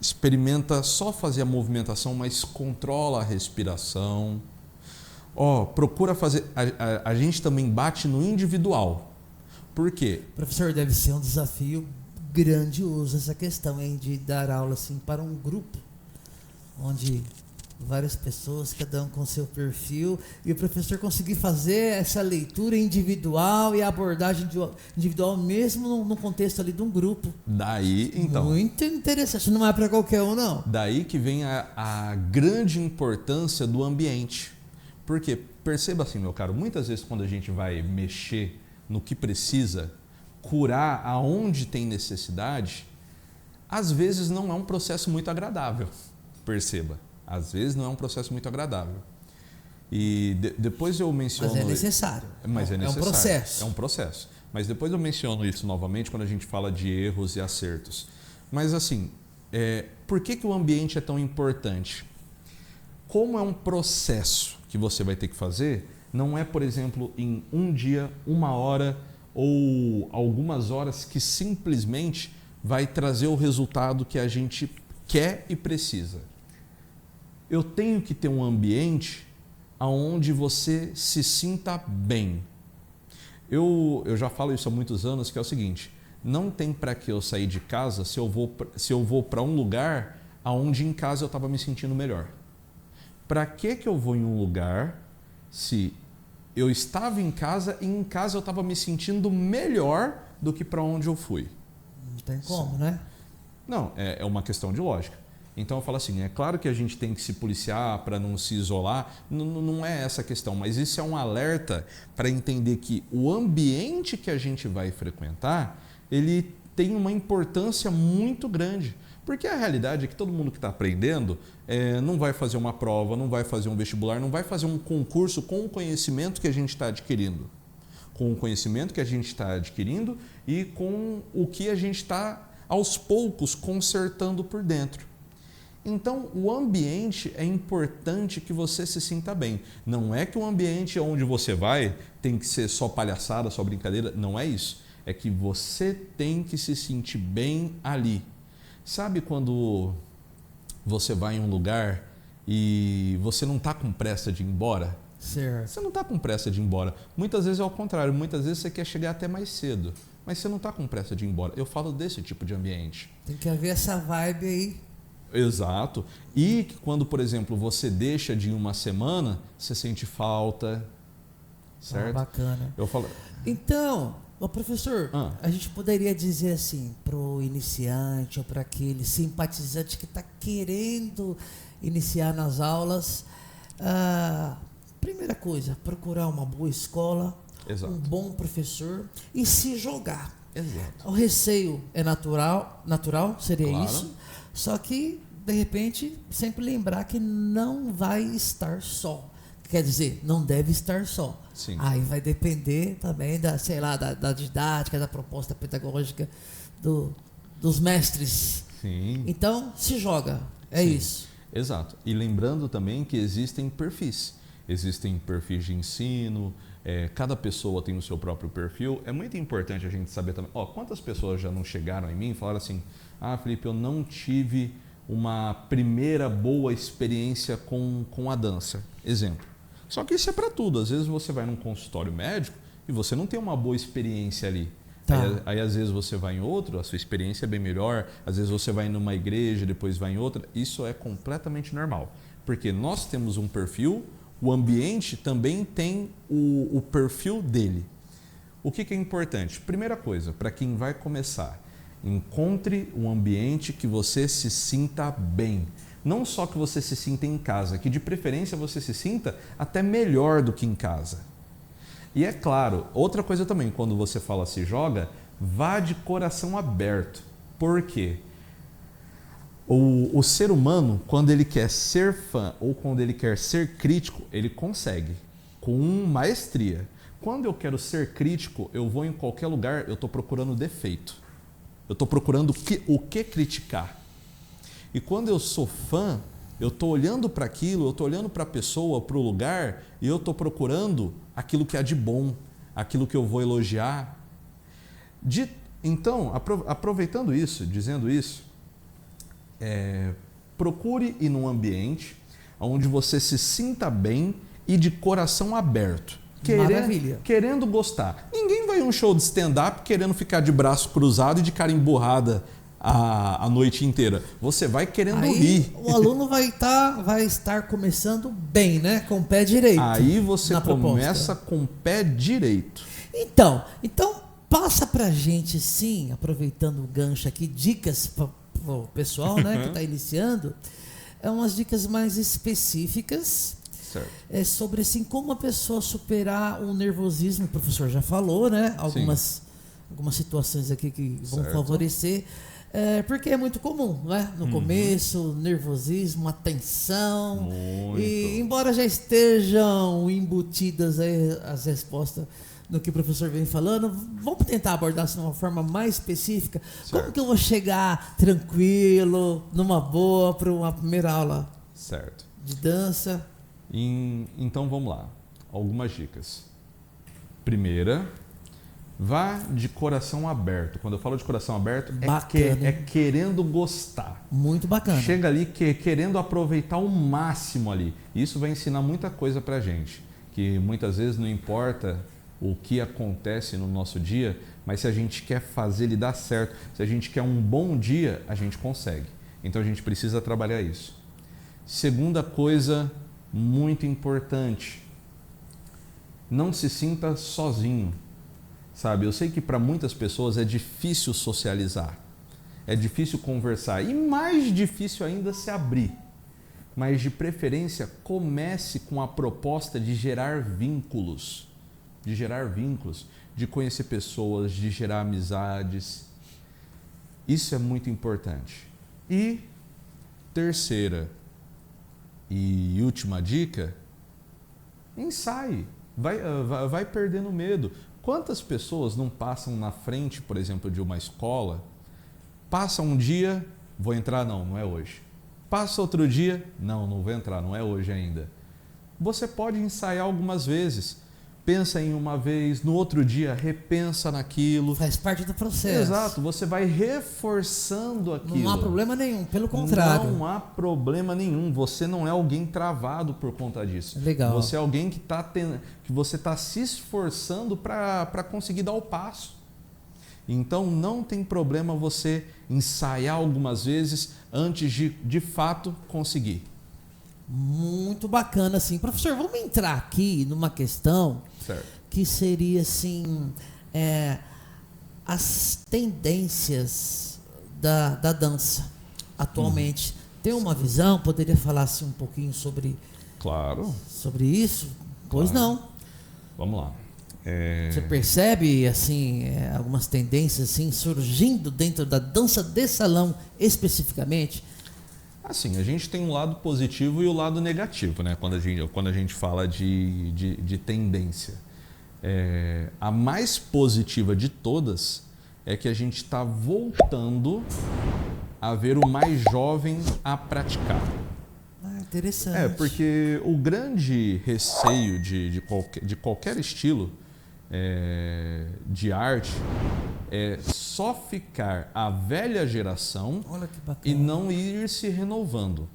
S2: experimenta só fazer a movimentação, mas controla a respiração. Procura fazer... A gente também bate no individual. Por quê?
S1: Professor, deve ser um desafio grandioso essa questão de dar aula assim, para um grupo, onde várias pessoas, cada um com seu perfil, e o professor conseguir fazer essa leitura individual e a abordagem individual mesmo no contexto ali de um grupo.
S2: Daí, então...
S1: Muito interessante, não é para qualquer um, não.
S2: Daí que vem a grande importância do ambiente. Porque, perceba assim, meu caro, muitas vezes quando a gente vai mexer no que precisa, curar aonde tem necessidade, às vezes não é um processo muito agradável. Perceba, às vezes não é um processo muito agradável. E depois eu menciono...
S1: Mas é necessário.
S2: Mas é necessário.
S1: É um processo.
S2: É um processo. Mas depois eu menciono isso novamente quando a gente fala de erros e acertos. Mas assim, por que o ambiente é tão importante? Como é um processo que você vai ter que fazer, não é, por exemplo, em um dia, 1 hora ou algumas horas que simplesmente vai trazer o resultado que a gente quer e precisa. Eu tenho que ter um ambiente onde você se sinta bem. Eu já falo isso há muitos anos, que é o seguinte: não tem para que eu sair de casa se eu vou para um lugar onde em casa eu estava me sentindo melhor. Para que eu vou em um lugar se eu estava em casa e em casa eu estava me sentindo melhor do que para onde eu fui?
S1: Não tem como, né?
S2: Não, é uma questão de lógica. Então eu falo assim, é claro que a gente tem que se policiar para não se isolar, não é essa a questão, mas isso é um alerta para entender que o ambiente que a gente vai frequentar, ele tem uma importância muito grande. Porque a realidade é que todo mundo que está aprendendo não vai fazer uma prova, não vai fazer um vestibular, não vai fazer um concurso com o conhecimento que a gente está adquirindo. Com o conhecimento que a gente está adquirindo e com o que a gente está, aos poucos, consertando por dentro. Então, o ambiente é importante que você se sinta bem. Não é que o ambiente onde você vai tem que ser só palhaçada, só brincadeira. Não é isso. É que você tem que se sentir bem ali. Sabe quando você vai em um lugar e você não está com pressa de ir embora?
S1: Certo.
S2: Você não está com pressa de ir embora. Muitas vezes é ao contrário. Muitas vezes você quer chegar até mais cedo. Mas você não está com pressa de ir embora. Eu falo desse tipo de ambiente.
S1: Tem que haver essa vibe aí.
S2: Exato. E que quando, por exemplo, você deixa de ir uma semana, você sente falta, certo?
S1: Bacana.
S2: Eu falo...
S1: Então, professor, a gente poderia dizer assim, para o iniciante ou para aquele simpatizante que está querendo iniciar nas aulas, primeira coisa, procurar uma boa escola,
S2: Exato.
S1: um bom professor e se jogar.
S2: Exato.
S1: O receio é natural, seria
S2: Claro.
S1: isso. Só que, de repente, sempre lembrar que não vai estar só. Quer dizer, não deve estar só.
S2: Sim.
S1: Aí vai depender também da didática, da proposta pedagógica dos mestres.
S2: Sim.
S1: Então, se joga. É
S2: Sim.
S1: isso.
S2: Exato. E lembrando também que existem perfis. Existem perfis de ensino, cada pessoa tem o seu próprio perfil. É muito importante a gente saber também. Quantas pessoas já não chegaram em mim e falaram assim: Felipe, eu não tive uma primeira boa experiência com a dança. Exemplo. Só que isso é para tudo. Às vezes você vai num consultório médico e você não tem uma boa experiência ali.
S1: Tá.
S2: Aí às vezes você vai em outro, a sua experiência é bem melhor. Às vezes você vai numa igreja, depois vai em outra. Isso é completamente normal. Porque nós temos um perfil, o ambiente também tem o perfil dele. O que é importante? Primeira coisa, para quem vai começar, encontre um ambiente que você se sinta bem. Não só que você se sinta em casa, que de preferência você se sinta até melhor do que em casa. E é claro, outra coisa também, quando você fala se joga, vá de coração aberto. Por quê? O ser humano, quando ele quer ser fã ou quando ele quer ser crítico, ele consegue, com maestria. Quando eu quero ser crítico, eu vou em qualquer lugar, eu estou procurando defeito. Eu estou procurando o que criticar. E quando eu sou fã, eu estou olhando para aquilo, eu estou olhando para a pessoa, para o lugar, e eu estou procurando aquilo que há de bom, aquilo que eu vou elogiar. Então, aproveitando isso, dizendo isso, procure ir num ambiente onde você se sinta bem e de coração aberto.
S1: Maravilha.
S2: Querendo gostar. Ninguém vai a um show de stand-up querendo ficar de braço cruzado e de cara emburrada a noite inteira. Você vai querendo rir.
S1: O aluno vai estar começando bem, né? Com o pé direito.
S2: Aí você
S1: proposta.
S2: começa com o pé direito.
S1: Então passa pra gente, sim, aproveitando o gancho aqui, dicas para o pessoal, né, que está iniciando, umas dicas mais específicas.
S2: Certo.
S1: Sobre assim, como a pessoa superar o nervosismo. O professor já falou, né? Algumas situações aqui que vão favorecer. Porque é muito comum, né? No começo, nervosismo, a tensão.
S2: Muito.
S1: E embora já estejam embutidas aí as respostas no que o professor vem falando, vamos tentar abordar isso de uma forma mais específica.
S2: Certo.
S1: Como que eu vou chegar tranquilo, numa boa, para uma primeira aula
S2: Certo.
S1: de dança?
S2: Então vamos lá. Algumas dicas. Primeira, Vá de coração aberto. Quando eu falo de coração aberto,
S1: Bacana,
S2: é querendo gostar.
S1: Muito bacana.
S2: Chega ali querendo aproveitar o máximo ali. Isso vai ensinar muita coisa pra gente. Que muitas vezes não importa o que acontece no nosso dia, mas se a gente quer fazer ele dar certo, se a gente quer um bom dia, a gente consegue. Então a gente precisa trabalhar isso. Segunda coisa muito importante, não se sinta sozinho. Sabe, eu sei que para muitas pessoas é difícil socializar, é difícil conversar e mais difícil ainda se abrir. Mas de preferência, comece com a proposta de gerar vínculos, de conhecer pessoas, de gerar amizades. Isso é muito importante. E terceira e última dica, ensaie, vai perdendo medo. Quantas pessoas não passam na frente, por exemplo, de uma escola, passa um dia, vou entrar? Não, não é hoje. Passa outro dia, não vou entrar, não é hoje ainda. Você pode ensaiar algumas vezes. Pensa em uma vez, no outro dia repensa naquilo.
S1: Faz parte do processo.
S2: Exato, você vai reforçando aquilo.
S1: Não há problema nenhum, pelo contrário.
S2: Não há problema nenhum, você não é alguém travado por conta disso.
S1: Legal.
S2: Você é alguém que você está se esforçando para conseguir dar o passo. Então não tem problema você ensaiar algumas vezes antes de fato conseguir.
S1: Muito bacana, assim. Professor, vamos entrar aqui numa questão
S2: Certo.
S1: que seria, assim, as tendências da dança atualmente. Tem uma visão? Poderia falar assim, um pouquinho sobre isso? Pois
S2: Claro.
S1: não.
S2: Vamos lá.
S1: Você percebe, assim, algumas tendências assim, surgindo dentro da dança de salão especificamente?
S2: Assim, a gente tem um lado positivo e o lado negativo, né? Quando a gente fala de tendência. A mais positiva de todas é que a gente está voltando a ver o mais jovem a praticar.
S1: Interessante.
S2: Porque o grande receio de qualquer estilo de arte é só ficar a velha geração.
S1: Olha que bacana.
S2: E não ir se renovando.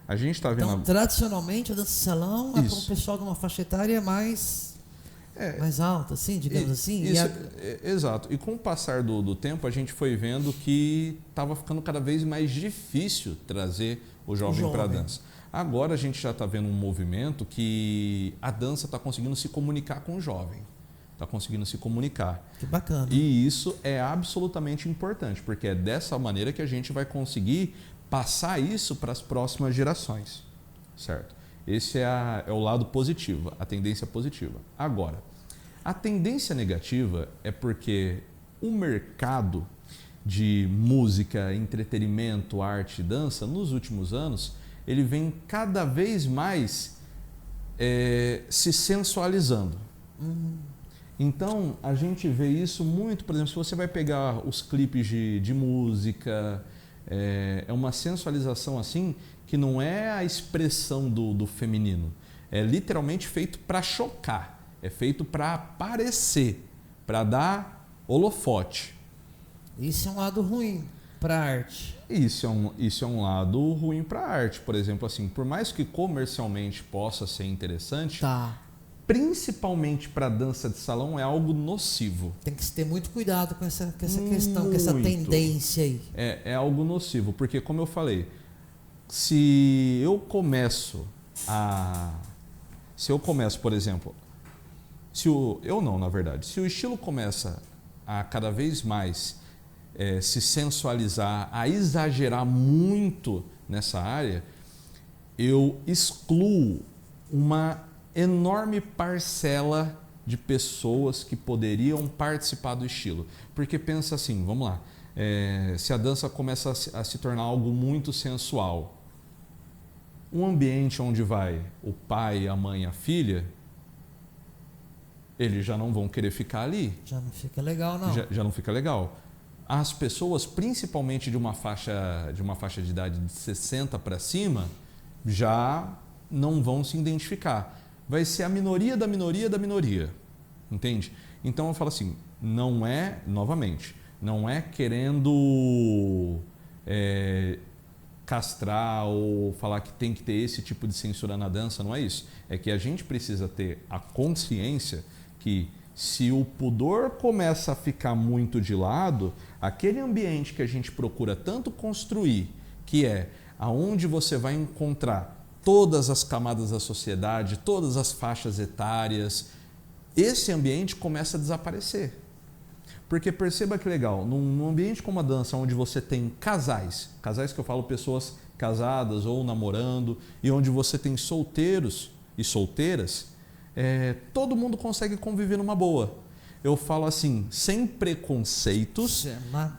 S2: A gente está vendo.
S1: Então, tradicionalmente, a dança de salão é para o pessoal de uma faixa etária mais alta, assim, digamos assim.
S2: Exato. E com o passar do tempo, a gente foi vendo que estava ficando cada vez mais difícil trazer o jovem para a dança. Agora a gente já está vendo um movimento que a dança está conseguindo se comunicar com o jovem. Está conseguindo se comunicar.
S1: Que bacana.
S2: E isso é absolutamente importante, porque é dessa maneira que a gente vai conseguir passar isso para as próximas gerações, certo? Esse é o lado positivo, a tendência positiva. Agora, a tendência negativa é porque o mercado de música, entretenimento, arte e dança, nos últimos anos, ele vem cada vez mais se sensualizando. Então, a gente vê isso muito, por exemplo, se você vai pegar os clipes de música, é uma sensualização assim que não é a expressão do feminino. É literalmente feito para chocar, é feito para aparecer, para dar holofote.
S1: Isso é um lado ruim para a arte.
S2: Isso é um lado ruim para a arte. Por exemplo, assim, por mais que comercialmente possa ser interessante, principalmente para dança de salão, é algo nocivo.
S1: Tem que se ter muito cuidado com essa questão, com essa tendência aí.
S2: É algo nocivo, porque como eu falei, se eu começo, por exemplo, se o estilo começa a cada vez mais se sensualizar, a exagerar muito nessa área, eu excluo uma enorme parcela de pessoas que poderiam participar do estilo. Porque pensa assim, vamos lá, se a dança começa a se tornar algo muito sensual, um ambiente onde vai o pai, a mãe, a filha, eles já não vão querer ficar ali.
S1: Já não fica legal, não.
S2: Já não fica legal. As pessoas, principalmente de uma faixa de idade de 60 para cima, já não vão se identificar. Vai ser a minoria da minoria da minoria, entende? Então eu falo assim, não é, novamente, não é querendo castrar ou falar que tem que ter esse tipo de censura na dança, não é isso. É que a gente precisa ter a consciência que se o pudor começa a ficar muito de lado, aquele ambiente que a gente procura tanto construir, que é aonde você vai encontrar todas as camadas da sociedade, todas as faixas etárias, esse ambiente começa a desaparecer. Porque perceba que legal, num ambiente como a dança, onde você tem casais que eu falo pessoas casadas ou namorando, e onde você tem solteiros e solteiras, todo mundo consegue conviver numa boa. Eu falo assim, sem preconceitos.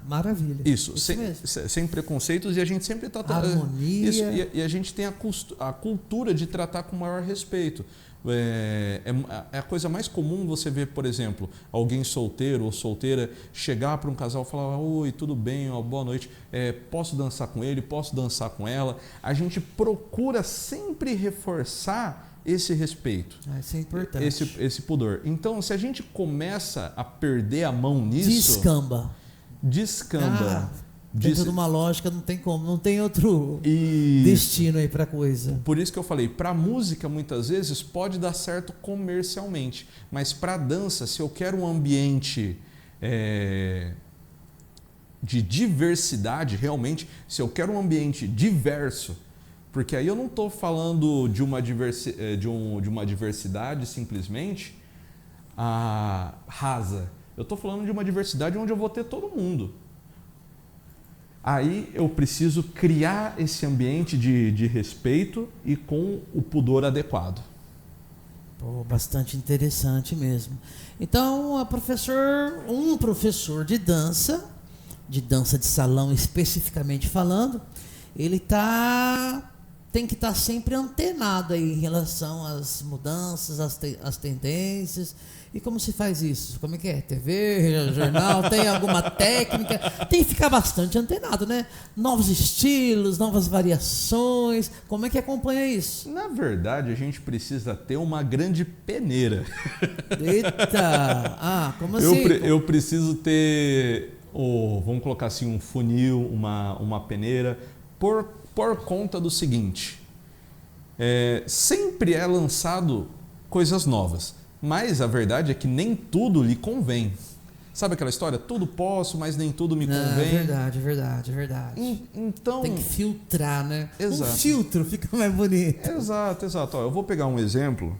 S1: Maravilha.
S2: Isso sem preconceitos, e a gente sempre trata
S1: harmonia.
S2: Isso, e a gente tem a cultura de tratar com maior respeito. É a coisa mais comum você ver, por exemplo, alguém solteiro ou solteira chegar para um casal e falar: oi, tudo bem, ó, boa noite, posso dançar com ele, posso dançar com ela. A gente procura sempre reforçar esse respeito.
S1: Isso é importante.
S2: Esse pudor. Então, se a gente começa a perder a mão nisso... Descamba.
S1: Dentro de uma lógica não tem como, não tem outro destino aí para coisa.
S2: Por isso que eu falei, para música muitas vezes pode dar certo comercialmente, mas para dança, se eu quero um ambiente de diversidade, realmente, se eu quero um ambiente diverso, porque aí eu não estou falando de uma diversidade simplesmente rasa, eu estou falando de uma diversidade onde eu vou ter todo mundo. Aí eu preciso criar esse ambiente de respeito e com o pudor adequado.
S1: Bastante interessante mesmo. Então, um professor de dança de salão especificamente falando, ele tem que estar sempre antenado aí em relação às mudanças, às tendências. E como se faz isso? Como é que é? TV, jornal, tem alguma técnica? Tem que ficar bastante antenado, né? Novos estilos, novas variações. Como é que acompanha isso?
S2: Na verdade, a gente precisa ter uma grande peneira.
S1: Eita! Como assim?
S2: Eu preciso ter, vamos colocar assim, um funil, uma peneira, por conta do seguinte. Sempre é lançado coisas novas. Mas a verdade é que nem tudo lhe convém. Sabe aquela história? Tudo posso, mas nem tudo me convém.
S1: É verdade.
S2: Então,
S1: tem que filtrar, né?
S2: Exato.
S1: Um filtro fica mais bonito.
S2: Exato. Eu vou pegar um exemplo.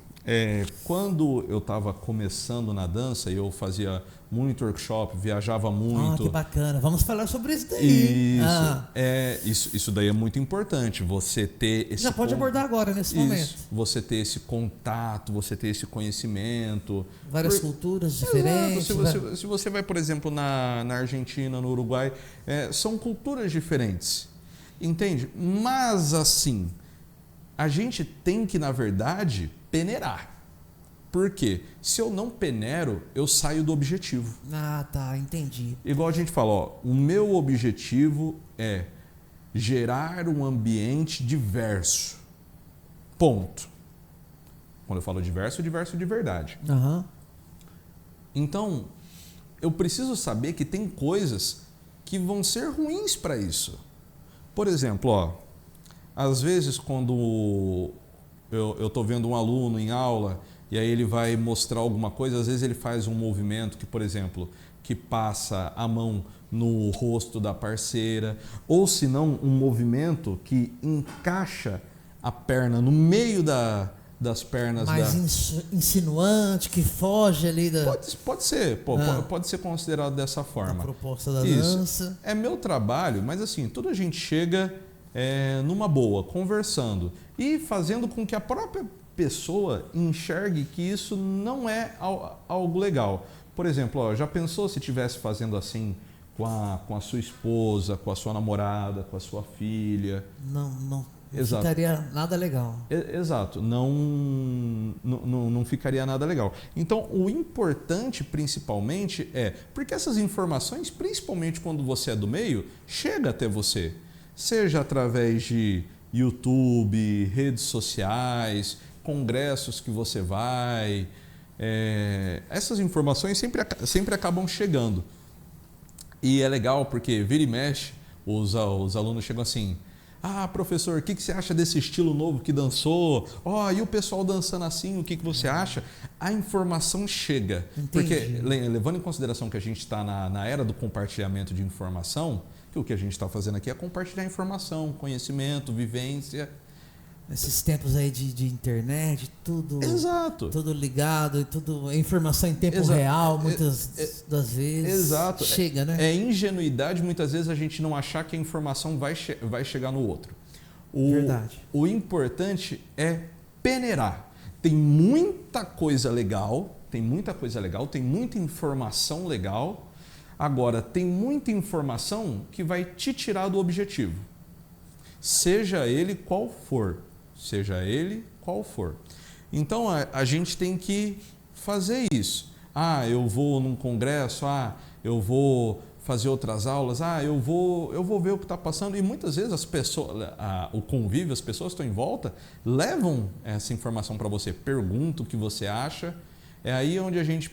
S2: Quando eu estava começando na dança e eu fazia muito workshop, viajava muito.
S1: Que bacana. Vamos falar sobre isso daí.
S2: Isso daí é muito importante. Você ter esse...
S1: Já pode abordar agora, nesse momento.
S2: Você ter esse contato, você ter esse conhecimento.
S1: Várias culturas diferentes.
S2: Se você vai, por exemplo, na Argentina, no Uruguai, são culturas diferentes. Entende? Mas, assim, a gente tem que, na verdade, peneirar. Por quê? Se eu não peneiro, eu saio do objetivo.
S1: Entendi.
S2: Igual a gente fala, o meu objetivo é gerar um ambiente diverso. Ponto. Quando eu falo diverso de verdade.
S1: Uhum.
S2: Então, eu preciso saber que tem coisas que vão ser ruins para isso. Por exemplo, às vezes quando eu estou vendo um aluno em aula e aí ele vai mostrar alguma coisa, às vezes ele faz um movimento que, por exemplo, que passa a mão no rosto da parceira, ou se não, um movimento que encaixa a perna no meio das pernas.
S1: Mais insinuante, que foge ali da...
S2: Pode ser, pode ser considerado dessa forma.
S1: A proposta da dança.
S2: É meu trabalho, mas assim, toda a gente chega numa boa, conversando e fazendo com que a própria pessoa enxergue que isso não é algo legal. Por exemplo, já pensou se estivesse fazendo assim com a sua esposa, com a sua namorada, com a sua filha?
S1: Não ficaria nada legal.
S2: Exato, não ficaria nada legal. Então, o importante principalmente porque essas informações, principalmente quando você é do meio, chega até você. Seja através de YouTube, redes sociais, congressos que você vai, essas informações sempre acabam chegando. E é legal porque vira e mexe, os alunos chegam assim: ah, professor, o que você acha desse estilo novo que dançou? E o pessoal dançando assim, o que você acha? A informação chega.
S1: Entendi.
S2: Porque, levando em consideração que a gente está na era do compartilhamento de informação, que o que a gente está fazendo aqui é compartilhar informação, conhecimento, vivência.
S1: Esses tempos aí de internet, tudo,
S2: exato,
S1: tudo ligado, e tudo informação em tempo real, muitas das vezes.
S2: Exato.
S1: Chega, né?
S2: É ingenuidade muitas vezes a gente não achar que a informação vai chegar no outro.
S1: Verdade.
S2: O importante é peneirar. Tem muita coisa legal, tem muita informação legal. Agora, tem muita informação que vai te tirar do objetivo. Seja ele qual for. Então, a gente tem que fazer isso. Eu vou num congresso, eu vou fazer outras aulas, eu vou ver o que está passando. E muitas vezes as pessoas, o convívio, as pessoas que estão em volta, levam essa informação para você, perguntam o que você acha. É aí onde a gente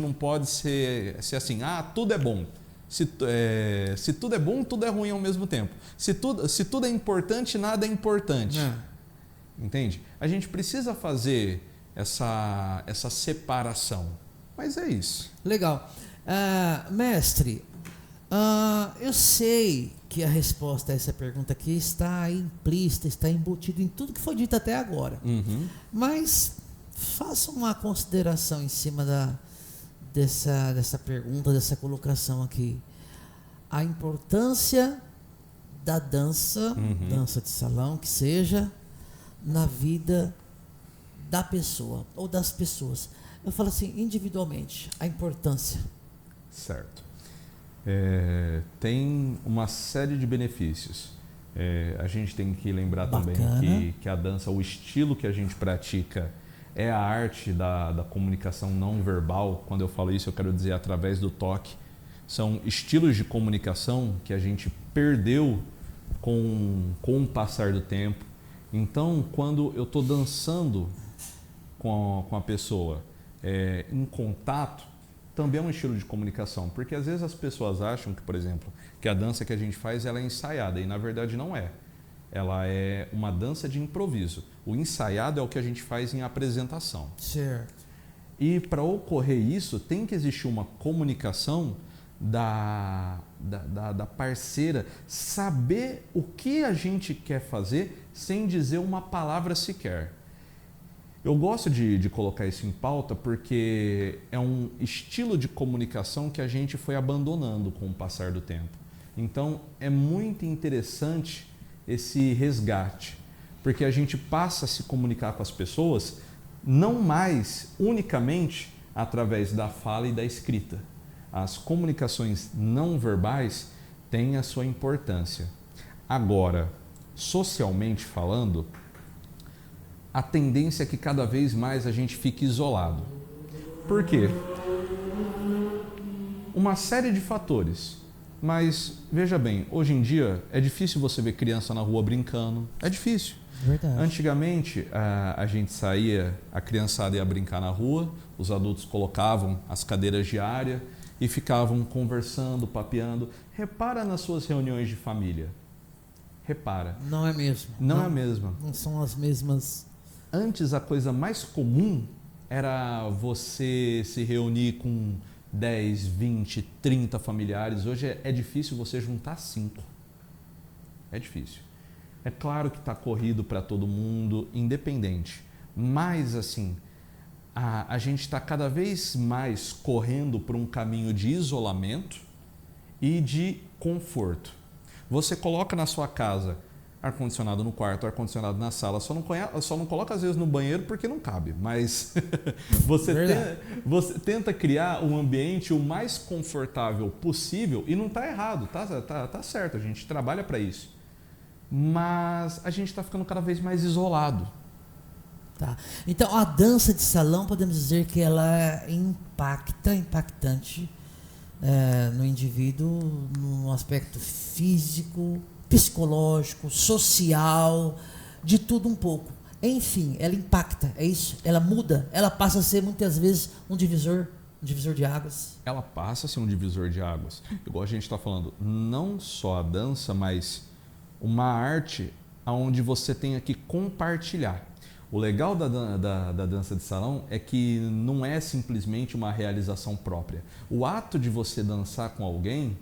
S2: não pode ser assim, tudo é bom. Se tudo é bom, tudo é ruim ao mesmo tempo. Se tudo é importante, nada é importante. Entende? A gente precisa fazer essa separação. Mas é isso.
S1: Legal. Mestre, eu sei que a resposta a essa pergunta aqui está implícita, está embutida em tudo que foi dito até agora.
S2: Uhum.
S1: Mas faça uma consideração em cima dessa pergunta, dessa colocação aqui. A importância da dança, dança de salão, que seja, na vida da pessoa ou das pessoas. Eu falo assim, individualmente, a importância.
S2: Certo. Tem uma série de benefícios. A gente tem que lembrar também que a dança, o estilo que a gente pratica, é a arte da comunicação não verbal. Quando eu falo isso, eu quero dizer através do toque. São estilos de comunicação que a gente perdeu com o passar do tempo. Então, quando eu estou dançando com a pessoa em contato, também é um estilo de comunicação. Porque às vezes as pessoas acham que, por exemplo, que a dança que a gente faz ela é ensaiada, e na verdade não é. Ela é uma dança de improviso. O ensaiado é o que a gente faz em apresentação.
S1: Certo.
S2: E para ocorrer isso, tem que existir uma comunicação da parceira, saber o que a gente quer fazer sem dizer uma palavra sequer. Eu gosto de colocar isso em pauta porque é um estilo de comunicação que a gente foi abandonando com o passar do tempo. Então, é muito interessante esse resgate, porque a gente passa a se comunicar com as pessoas não mais unicamente através da fala e da escrita. As comunicações não verbais têm a sua importância. Agora, socialmente falando, a tendência é que cada vez mais a gente fique isolado. Por quê? Uma série de fatores. Mas, veja bem, hoje em dia é difícil você ver criança na rua brincando. É difícil.
S1: Verdade.
S2: Antigamente, a gente saía, a criançada ia brincar na rua, os adultos colocavam as cadeiras de área e ficavam conversando, papeando. Repara nas suas reuniões de família. Repara.
S1: Não é mesmo.
S2: Não é a mesma.
S1: Não são as mesmas.
S2: Antes, a coisa mais comum era você se reunir com 10, 20, 30 familiares. Hoje é difícil você juntar 5. É difícil. É claro que está corrido para todo mundo, independente. Mas, assim, a gente está cada vez mais correndo por um caminho de isolamento e de conforto. Você coloca na sua casa ar-condicionado no quarto, ar-condicionado na sala, só não coloca às vezes no banheiro porque não cabe, mas você tenta criar um ambiente o mais confortável possível e não está errado, tá certo, a gente trabalha para isso, mas a gente está ficando cada vez mais isolado.
S1: Tá. Então a dança de salão, podemos dizer que ela impactante no indivíduo, no aspecto físico, psicológico, social, de tudo um pouco. Enfim, ela impacta, é isso? Ela muda, ela passa a ser muitas vezes um divisor de águas.
S2: Ela passa a ser um divisor de águas. Igual a gente está falando, não só a dança, mas uma arte onde você tenha que compartilhar. O legal da dança de salão é que não é simplesmente uma realização própria. O ato de você dançar com alguém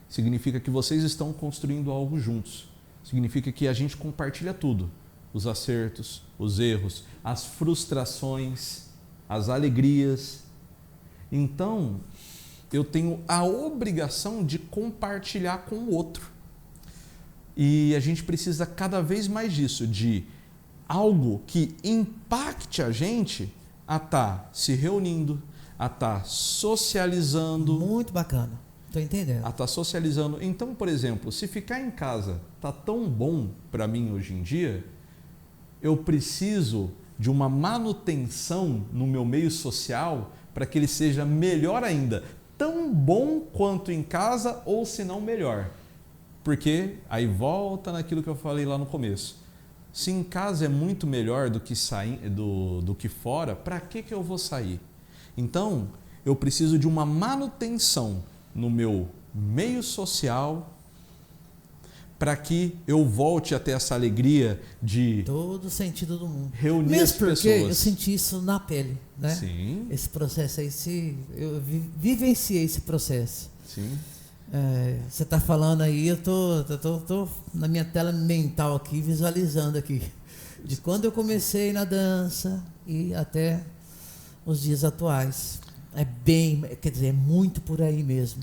S2: significa que vocês estão construindo algo juntos. Significa que a gente compartilha tudo. Os acertos, os erros, as frustrações, as alegrias. Então, eu tenho a obrigação de compartilhar com o outro. E a gente precisa cada vez mais disso, de algo que impacte a gente a estar se reunindo, a estar socializando.
S1: Muito bacana, estou entendendo.
S2: A estar socializando. Então, por exemplo, se ficar em casa está tão bom para mim hoje em dia, eu preciso de uma manutenção no meu meio social para que ele seja melhor ainda, tão bom quanto em casa ou se não melhor. Porque aí volta naquilo que eu falei lá no começo. Se em casa é muito melhor do que do que fora, para que eu vou sair? Então, eu preciso de uma manutenção no meu meio social para que eu volte a ter essa alegria de
S1: todo sentido do mundo.
S2: Reunir
S1: mesmo
S2: as pessoas.
S1: Porque eu senti isso na pele, né?
S2: Sim.
S1: Esse processo aí, eu vivenciei esse processo.
S2: Sim.
S1: Você está falando aí, eu tô na minha tela mental aqui, visualizando aqui, de quando eu comecei na dança e até os dias atuais. Quer dizer, é muito por aí mesmo.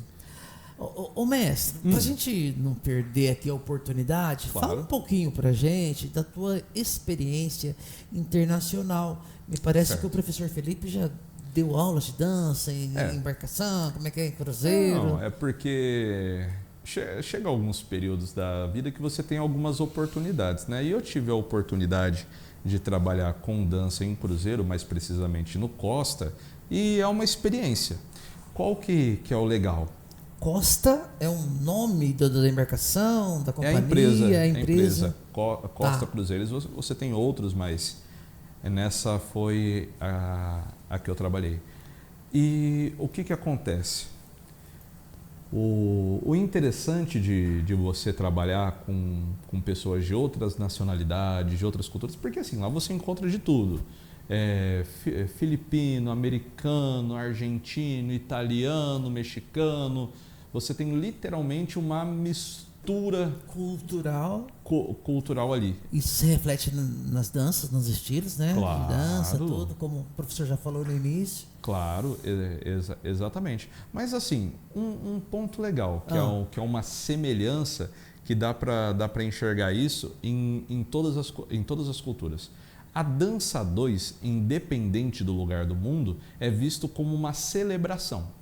S1: Ô mestre, para a gente não perder aqui a oportunidade,
S2: claro.
S1: Fala um pouquinho para a gente da tua experiência internacional. Me parece
S2: certo.
S1: que o professor Felipe já deu aulas de dança em embarcação, como é que é, em cruzeiro?
S2: Não, é porque chega alguns períodos da vida que você tem algumas oportunidades, né? E eu tive a oportunidade de trabalhar com dança em cruzeiro, mais precisamente no Costa, e é uma experiência. Qual que é o legal?
S1: Costa é um nome da embarcação, da companhia?
S2: É a empresa. Costa Cruzeiros, você tem outros, mas nessa foi a que eu trabalhei. E o que acontece? O interessante de você trabalhar com pessoas de outras nacionalidades, de outras culturas, porque assim, lá você encontra de tudo. Filipino, americano, argentino, italiano, mexicano. Você tem literalmente uma mistura cultural ali.
S1: Isso se reflete nas danças, nos estilos, né?
S2: Claro.
S1: De dança, tudo, como o professor já falou no início.
S2: Claro, exatamente. Mas assim, um ponto legal, que é uma semelhança que dá para enxergar isso em todas as culturas. A dança 2, independente do lugar do mundo, é visto como uma celebração.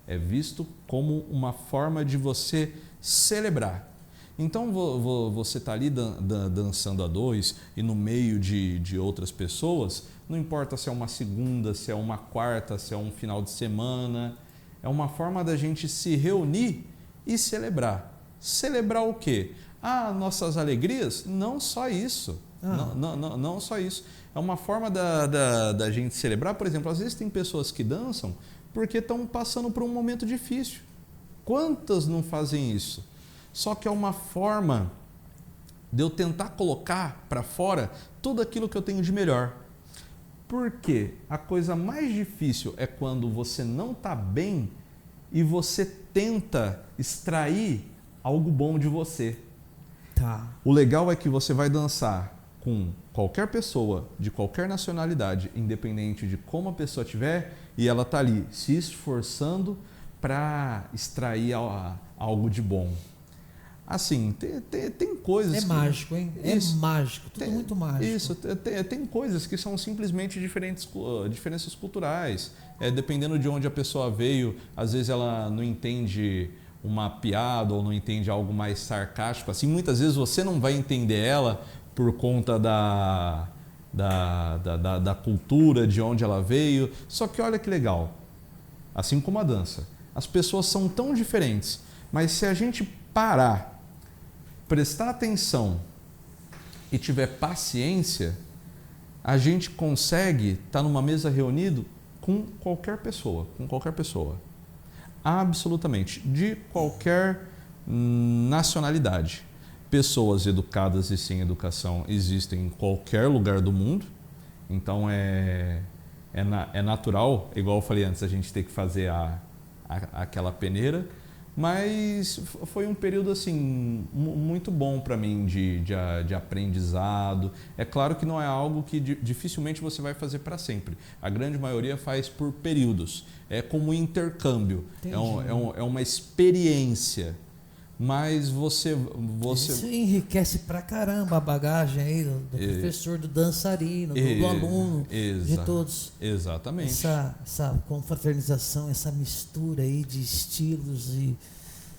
S2: É visto como uma forma de você celebrar. Então você está ali dançando a 2 e no meio de outras pessoas, não importa se é uma segunda, se é uma quarta, se é um final de semana, é uma forma da gente se reunir e celebrar. Celebrar o quê? Nossas alegrias? Não só isso. Não só isso. É uma forma da gente celebrar. Por exemplo, às vezes tem pessoas que dançam porque estão passando por um momento difícil. Quantas não fazem isso? Só que é uma forma de eu tentar colocar para fora tudo aquilo que eu tenho de melhor. Porque a coisa mais difícil é quando você não está bem e você tenta extrair algo bom de você.
S1: Tá.
S2: O legal é que você vai dançar com qualquer pessoa, de qualquer nacionalidade, independente de como a pessoa estiver, e ela está ali se esforçando para extrair algo de bom. Assim, tem coisas...
S1: mágico, hein?
S2: Isso,
S1: mágico, tudo muito mágico.
S2: Isso, tem coisas que são simplesmente diferenças culturais. Dependendo de onde a pessoa veio, às vezes ela não entende uma piada ou não entende algo mais sarcástico. Assim, muitas vezes você não vai entender ela por conta da cultura, de onde ela veio. Só que olha que legal, assim como a dança, as pessoas são tão diferentes, mas se a gente parar, prestar atenção e tiver paciência, a gente consegue estar numa mesa reunido com qualquer pessoa, absolutamente, de qualquer nacionalidade. Pessoas educadas e sem educação existem em qualquer lugar do mundo, então é natural, igual eu falei antes, a gente ter que fazer aquela peneira, mas foi um período assim muito bom para mim de aprendizado. É claro que não é algo que dificilmente você vai fazer para sempre. A grande maioria faz por períodos. É como um intercâmbio. É uma experiência. Mas você...
S1: Isso enriquece pra caramba a bagagem aí do professor, do dançarino, do aluno, de todos.
S2: Exatamente.
S1: Essa confraternização, essa mistura aí de estilos e...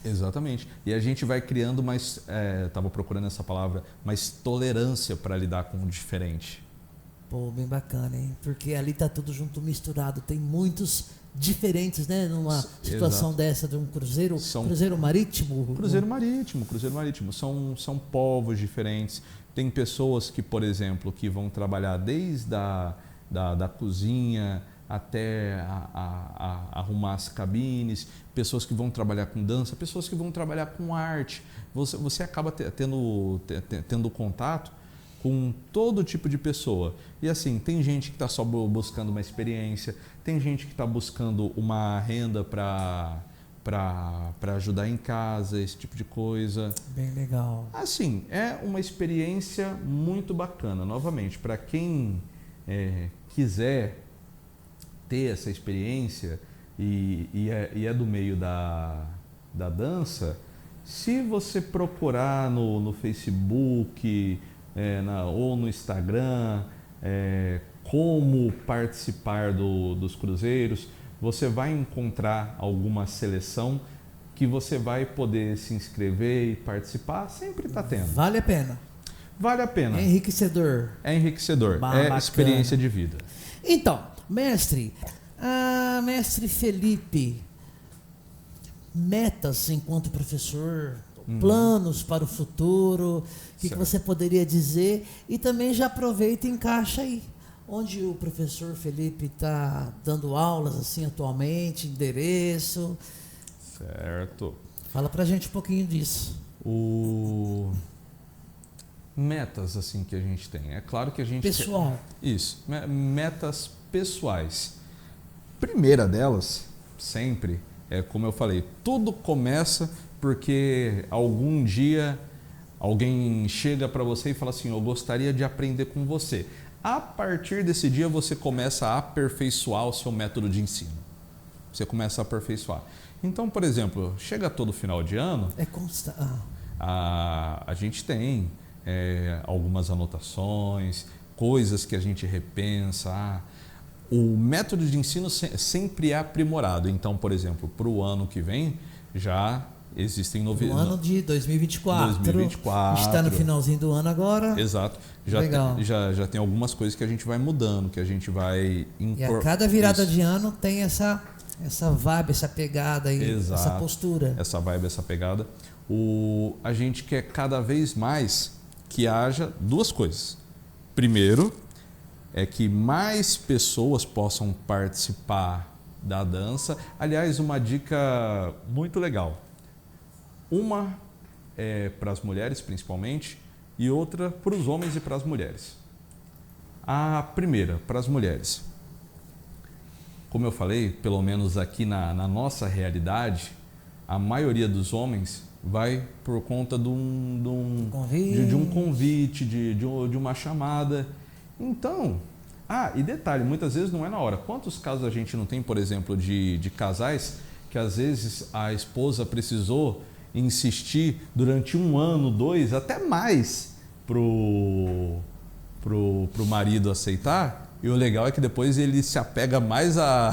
S2: Exatamente. E a gente vai criando mais, estava procurando essa palavra, mais tolerância para lidar com o diferente.
S1: Pô, bem bacana, hein? Porque ali tá tudo junto, misturado. Tem muitos diferentes, né? Numa situação dessa de um cruzeiro marítimo.
S2: Cruzeiro marítimo. São povos diferentes. Tem pessoas que, por exemplo, que vão trabalhar desde da cozinha até arrumar as cabines, pessoas que vão trabalhar com dança, pessoas que vão trabalhar com arte. Você acaba tendo contato com todo tipo de pessoa. E assim, tem gente que está só buscando uma experiência, tem gente que está buscando uma renda para ajudar em casa, esse tipo de coisa.
S1: Bem legal.
S2: Assim, é uma experiência muito bacana. Novamente, para quem quiser ter essa experiência e é do meio da dança, se você procurar no Facebook ou no Instagram como participar dos cruzeiros, você vai encontrar alguma seleção que você vai poder se inscrever e participar, sempre está tendo.
S1: Vale a pena.
S2: Vale a pena.
S1: É enriquecedor.
S2: É enriquecedor, é experiência de vida.
S1: Então, mestre Felipe, metas enquanto professor, planos para o futuro, o que você poderia dizer? E também já aproveita e encaixa aí, onde o professor Felipe está dando aulas assim atualmente, endereço.
S2: Certo.
S1: Fala pra gente um pouquinho disso.
S2: Metas assim que a gente tem. É claro que a gente...
S1: Pessoal.
S2: Isso, metas pessoais. Primeira delas, sempre, como eu falei, tudo começa porque algum dia alguém chega para você e fala assim, eu gostaria de aprender com você. A partir desse dia você começa a aperfeiçoar o seu método de ensino. Você começa a aperfeiçoar. Então, por exemplo, chega todo final de ano, a gente tem algumas anotações, coisas que a gente repensa. O método de ensino sempre é aprimorado. Então, por exemplo, para o ano que vem, já existem novidades.
S1: No ano de 2024. A gente está no finalzinho do ano agora.
S2: Exato. Já tem algumas coisas que a gente vai mudando, que a gente vai...
S1: E a cada virada de ano tem essa vibe, essa pegada aí,
S2: exato,
S1: essa postura.
S2: Essa vibe, essa pegada. A gente quer cada vez mais que haja duas coisas. Primeiro, é que mais pessoas possam participar da dança. Aliás, uma dica muito legal. Uma é para as mulheres, principalmente, e outra para os homens e para as mulheres. A primeira, para as mulheres. Como eu falei, pelo menos aqui na nossa realidade, a maioria dos homens vai por conta de um convite, de uma chamada. Então, e detalhe, muitas vezes não é na hora. Quantos casos a gente não tem, por exemplo, de casais que às vezes a esposa precisou insistir durante 1 ano, 2, até mais pro marido aceitar, e o legal é que depois ele se apega mais à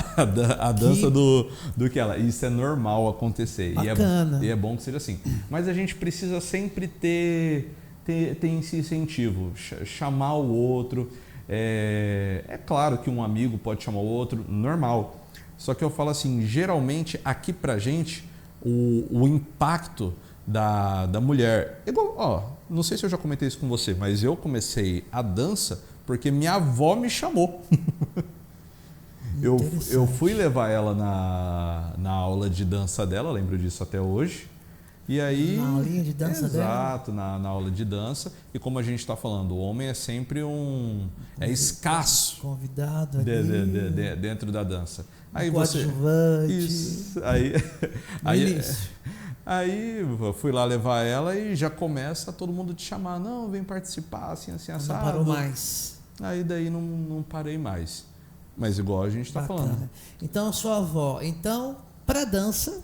S2: dança do que ela. Isso é normal acontecer.
S1: Bacana.
S2: E é bom que seja assim. Mas a gente precisa sempre ter esse incentivo, chamar o outro. É claro que um amigo pode chamar o outro, normal. Só que eu falo assim, geralmente aqui pra gente, o impacto da mulher... Igual, não sei se eu já comentei isso com você, mas eu comecei a dança porque minha avó me chamou. Eu fui levar ela na aula de dança dela, lembro disso até hoje. E aí,
S1: na aulinha de dança dela?
S2: Exato, na aula de dança. E como a gente está falando, o homem é sempre é escasso
S1: convidado ali,
S2: dentro da dança. Aí
S1: coadjuvante.
S2: Isso. Aí eu fui lá levar ela e já começa todo mundo te chamar. Não, vem participar, assim, assado.
S1: Não parou mais.
S2: Aí daí não parei mais. Mas igual a gente está falando.
S1: Então, sua avó, para dança,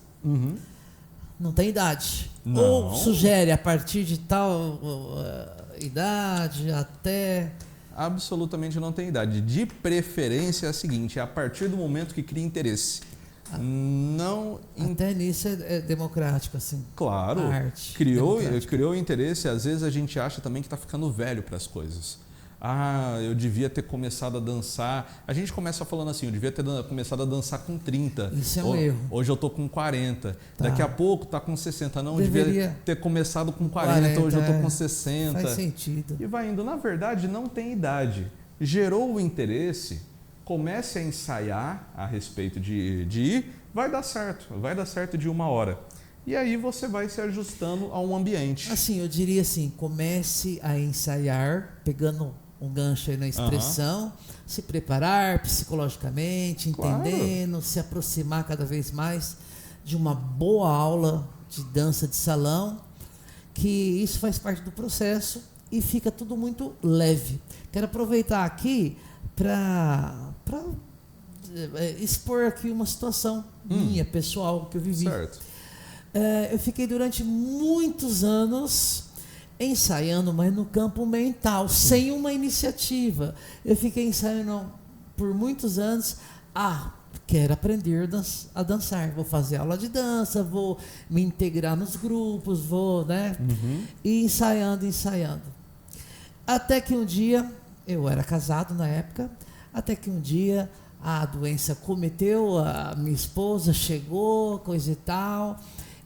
S1: não tem idade.
S2: Não.
S1: Ou sugere a partir de tal idade até...
S2: Absolutamente não tem idade. De preferência é a seguinte, é a partir do momento que cria interesse.
S1: Até nisso é democrático, assim.
S2: Claro.
S1: A arte.
S2: Criou interesse, às vezes a gente acha também que está ficando velho para as coisas. Eu devia ter começado a dançar. A gente começa falando assim, eu devia ter começado a dançar com 30.
S1: Isso é um erro.
S2: Hoje eu tô com 40.
S1: Tá.
S2: Daqui a pouco tá com 60. Não, devia ter começado com 40, hoje eu tô com 60.
S1: Faz sentido.
S2: E vai indo. Na verdade, não tem idade. Gerou o interesse, comece a ensaiar a respeito de ir, vai dar certo de uma hora. E aí você vai se ajustando a um ambiente.
S1: Assim, eu diria assim, comece a ensaiar, pegando um gancho aí na expressão, se preparar psicologicamente, entendendo, claro, se aproximar cada vez mais de uma boa aula de dança de salão, que isso faz parte do processo e fica tudo muito leve. Quero aproveitar aqui para expor aqui uma situação minha, pessoal, que eu vivi.
S2: Certo.
S1: Eu fiquei durante muitos anos ensaiando, mas no campo mental, sem uma iniciativa. Eu fiquei ensaiando por muitos anos. Quero aprender a dançar. Vou fazer aula de dança, vou me integrar nos grupos, e ensaiando. Até que um dia, eu era casado na época, até que um dia a doença cometeu, a minha esposa chegou, coisa e tal.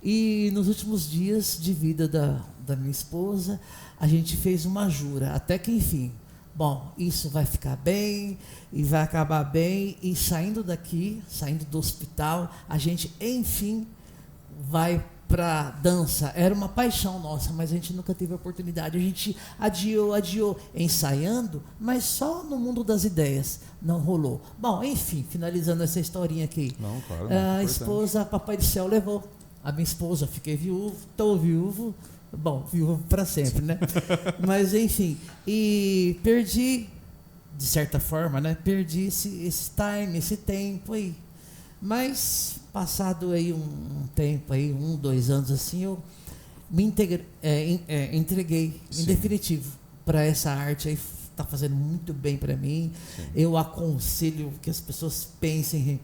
S1: E nos últimos dias de vida da minha esposa, a gente fez uma jura, até que enfim, isso vai ficar bem e vai acabar bem, e saindo do hospital, a gente enfim vai para dança. Era uma paixão nossa, mas a gente nunca teve a oportunidade. A gente adiou, ensaiando, mas só no mundo das ideias. Não rolou. Enfim, finalizando essa historinha aqui.
S2: Não, claro,
S1: a esposa, papai do céu levou. A minha esposa, fiquei viúvo, estou viúvo. Viúvo para sempre, né? Mas enfim, e perdi, de certa forma, perdi esse tempo aí. Mas passado aí um tempo aí, 2 anos assim, eu me entreguei em definitivo para essa arte aí. Está fazendo muito bem para mim. Sim. Eu aconselho que as pessoas pensem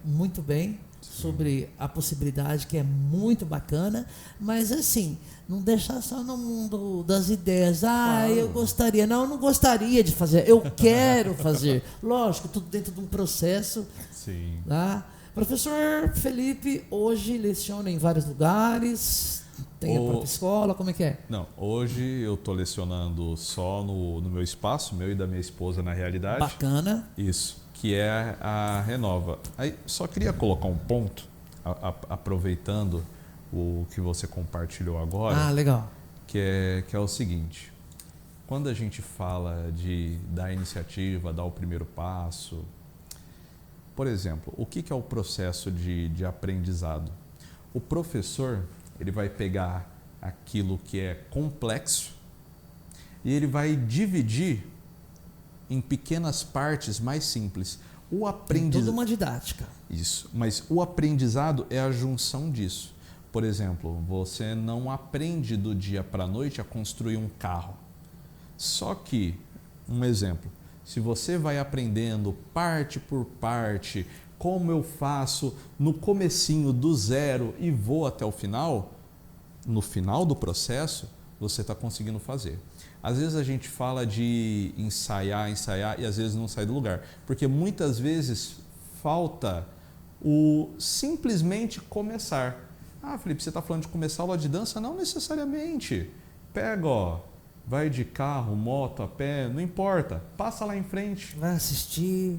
S1: muito bem sobre a possibilidade, que é muito bacana, mas assim, não deixar só no mundo das ideias. Claro. Eu gostaria. Não gostaria de fazer, eu quero fazer. Lógico, tudo dentro de um processo.
S2: Sim.
S1: Tá? Professor Felipe, hoje leciona em vários lugares, tem a própria escola, como é que é?
S2: Não, hoje eu estou lecionando só no meu espaço, meu e da minha esposa, na realidade.
S1: Bacana.
S2: Isso. Que é a Renova. Aí só queria colocar um ponto, aproveitando o que você compartilhou agora.
S1: Legal.
S2: Que é o seguinte: quando a gente fala de dar iniciativa, dar o primeiro passo, por exemplo, o que é o processo de aprendizado? O professor, ele vai pegar aquilo que é complexo e ele vai dividir em pequenas partes mais simples.
S1: Tem toda uma didática.
S2: Isso, mas o aprendizado é a junção disso. Por exemplo, você não aprende do dia para a noite a construir um carro. Só que, um exemplo, se você vai aprendendo parte por parte, como eu faço no comecinho do zero e vou até o final, no final do processo, você está conseguindo fazer. Às vezes a gente fala de ensaiar e às vezes não sai do lugar. Porque muitas vezes falta o simplesmente começar. Felipe, você está falando de começar a aula de dança? Não necessariamente. Pega, vai de carro, moto, a pé, não importa. Passa lá em frente.
S1: Vai assistir.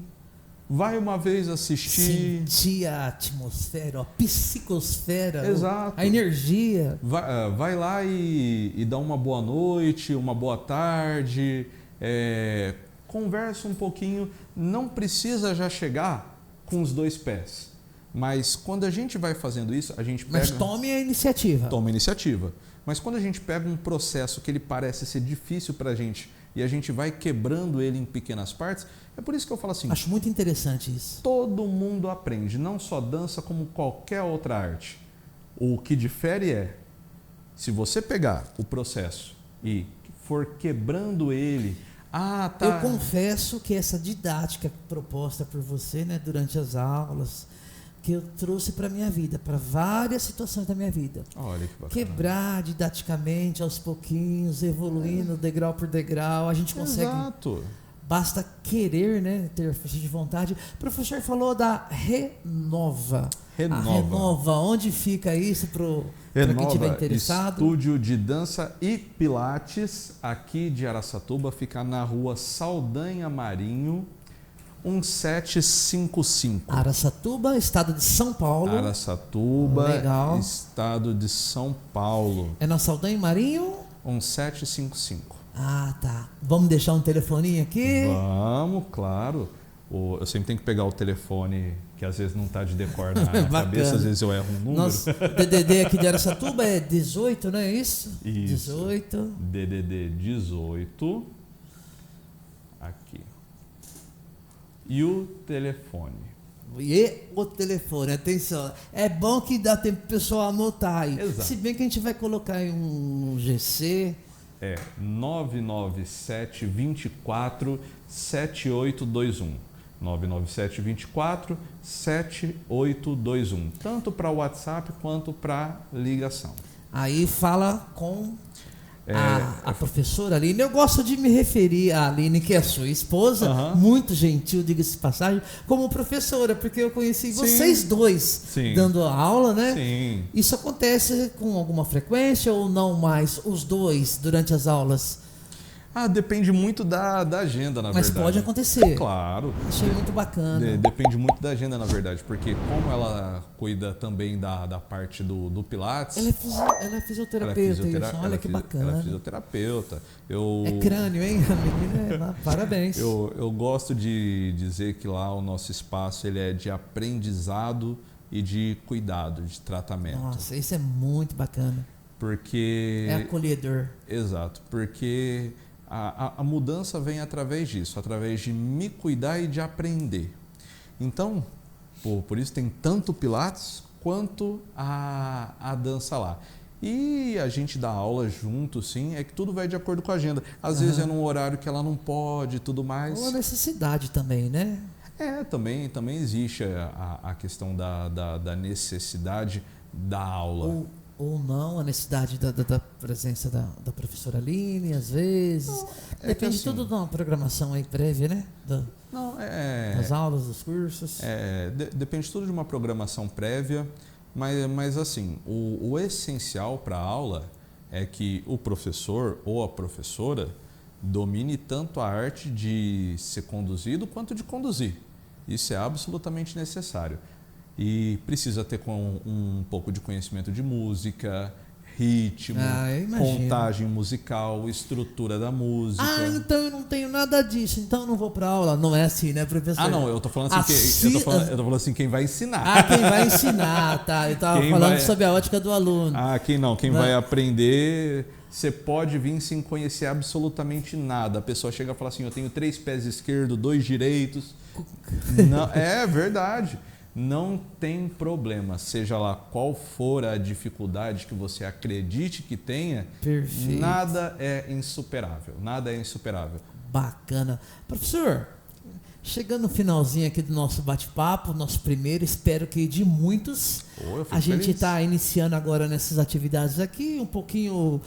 S2: Vai uma vez assistir.
S1: Sentir a atmosfera, a psicosfera.
S2: Exato.
S1: A energia.
S2: Vai lá e dá uma boa noite, uma boa tarde. Conversa um pouquinho. Não precisa já chegar com os 2 pés. Mas quando a gente vai fazendo isso, a gente pega...
S1: Mas tome a iniciativa.
S2: Toma a iniciativa. Mas quando a gente pega um processo que ele parece ser difícil para a gente e a gente vai quebrando ele em pequenas partes, é por isso que eu falo assim...
S1: Acho muito interessante isso.
S2: Todo mundo aprende, não só dança como qualquer outra arte. O que difere é, se você pegar o processo e for quebrando ele... tá.
S1: Eu confesso que essa didática proposta por você, né, durante as aulas, que eu trouxe para a minha vida, para várias situações da minha vida.
S2: Olha que bacana.
S1: Quebrar didaticamente, aos pouquinhos, evoluindo degrau por degrau, a gente consegue...
S2: Exato.
S1: Basta querer, né, ter força de vontade. O professor falou da Renova. A Renova, onde fica isso para quem estiver interessado?
S2: Estúdio de Dança e Pilates, aqui de Araçatuba, fica na rua Saldanha Marinho, 1755.
S1: Araçatuba, estado de São Paulo.
S2: Araçatuba,
S1: legal.
S2: Estado de São Paulo.
S1: É na Saldanha Marinho?
S2: 1755.
S1: Ah, tá. Vamos deixar um telefoninho aqui?
S2: Vamos, claro. Eu sempre tenho que pegar o telefone, que às vezes não está de decor na cabeça, às vezes eu erro um número.
S1: Nosso DDD aqui de Araçatuba é 18, não é isso?
S2: Isso.
S1: 18.
S2: DDD 18. Aqui. E o telefone?
S1: E o telefone, atenção. É bom que dá tempo para o pessoal anotar aí.
S2: Exato.
S1: Se bem que a gente vai colocar aí um GC.
S2: 997 24 7821. 997 24 7821. Tanto para WhatsApp quanto para ligação.
S1: Aí fala com a professora Aline. Eu gosto de me referir à Aline, que é sua esposa, muito gentil, diga-se de passagem, como professora, porque eu conheci vocês dois dando aula, né?
S2: Sim.
S1: Isso acontece com alguma frequência ou não mais, os dois, durante as aulas?
S2: Depende muito da agenda, na verdade.
S1: Mas pode acontecer.
S2: Claro.
S1: Achei muito bacana.
S2: Depende muito da agenda, na verdade, porque como ela cuida também da parte do Pilates...
S1: Ela é fisioterapeuta, isso. Olha que bacana.
S2: Ela é fisioterapeuta.
S1: É crânio, hein? A menina, parabéns.
S2: Eu gosto de dizer que lá o nosso espaço ele é de aprendizado e de cuidado, de tratamento.
S1: Nossa, isso é muito bacana.
S2: Porque...
S1: É acolhedor.
S2: Exato, porque... A mudança vem através disso, através de me cuidar e de aprender. Então, por isso tem tanto Pilates quanto a dança lá. E a gente dá aula junto, sim, é que tudo vai de acordo com a agenda. Às vezes é num horário que ela não pode e tudo mais.
S1: Ou a necessidade também, né?
S2: Também existe a questão da necessidade da aula.
S1: Ou não, a necessidade da presença da professora Aline, às vezes. Depende assim, tudo de uma programação aí prévia, né? Das aulas, dos cursos.
S2: Depende tudo de uma programação prévia, mas assim, o essencial para a aula é que o professor ou a professora domine tanto a arte de ser conduzido quanto de conduzir. Isso é absolutamente necessário. E precisa ter um pouco de conhecimento de música, ritmo, contagem musical, estrutura da música.
S1: Então eu não tenho nada disso, então eu não vou para aula. Não é assim, né, professor?
S2: Não, eu tô falando assim, eu tô falando assim, quem vai ensinar.
S1: Quem vai ensinar, tá. Eu tava falando sobre a ótica do aluno.
S2: Quem vai aprender, você pode vir sem conhecer absolutamente nada. A pessoa chega e fala assim, eu tenho 3 pés esquerdos, 2 direitos. Não, é verdade. Não tem problema, seja lá qual for a dificuldade que você acredite que tenha,
S1: perfeito.
S2: Nada é insuperável, Bacana.
S1: Professor, chegando no finalzinho aqui do nosso bate-papo, nosso primeiro, espero que de muitos, a gente está iniciando agora nessas atividades aqui, um pouquinho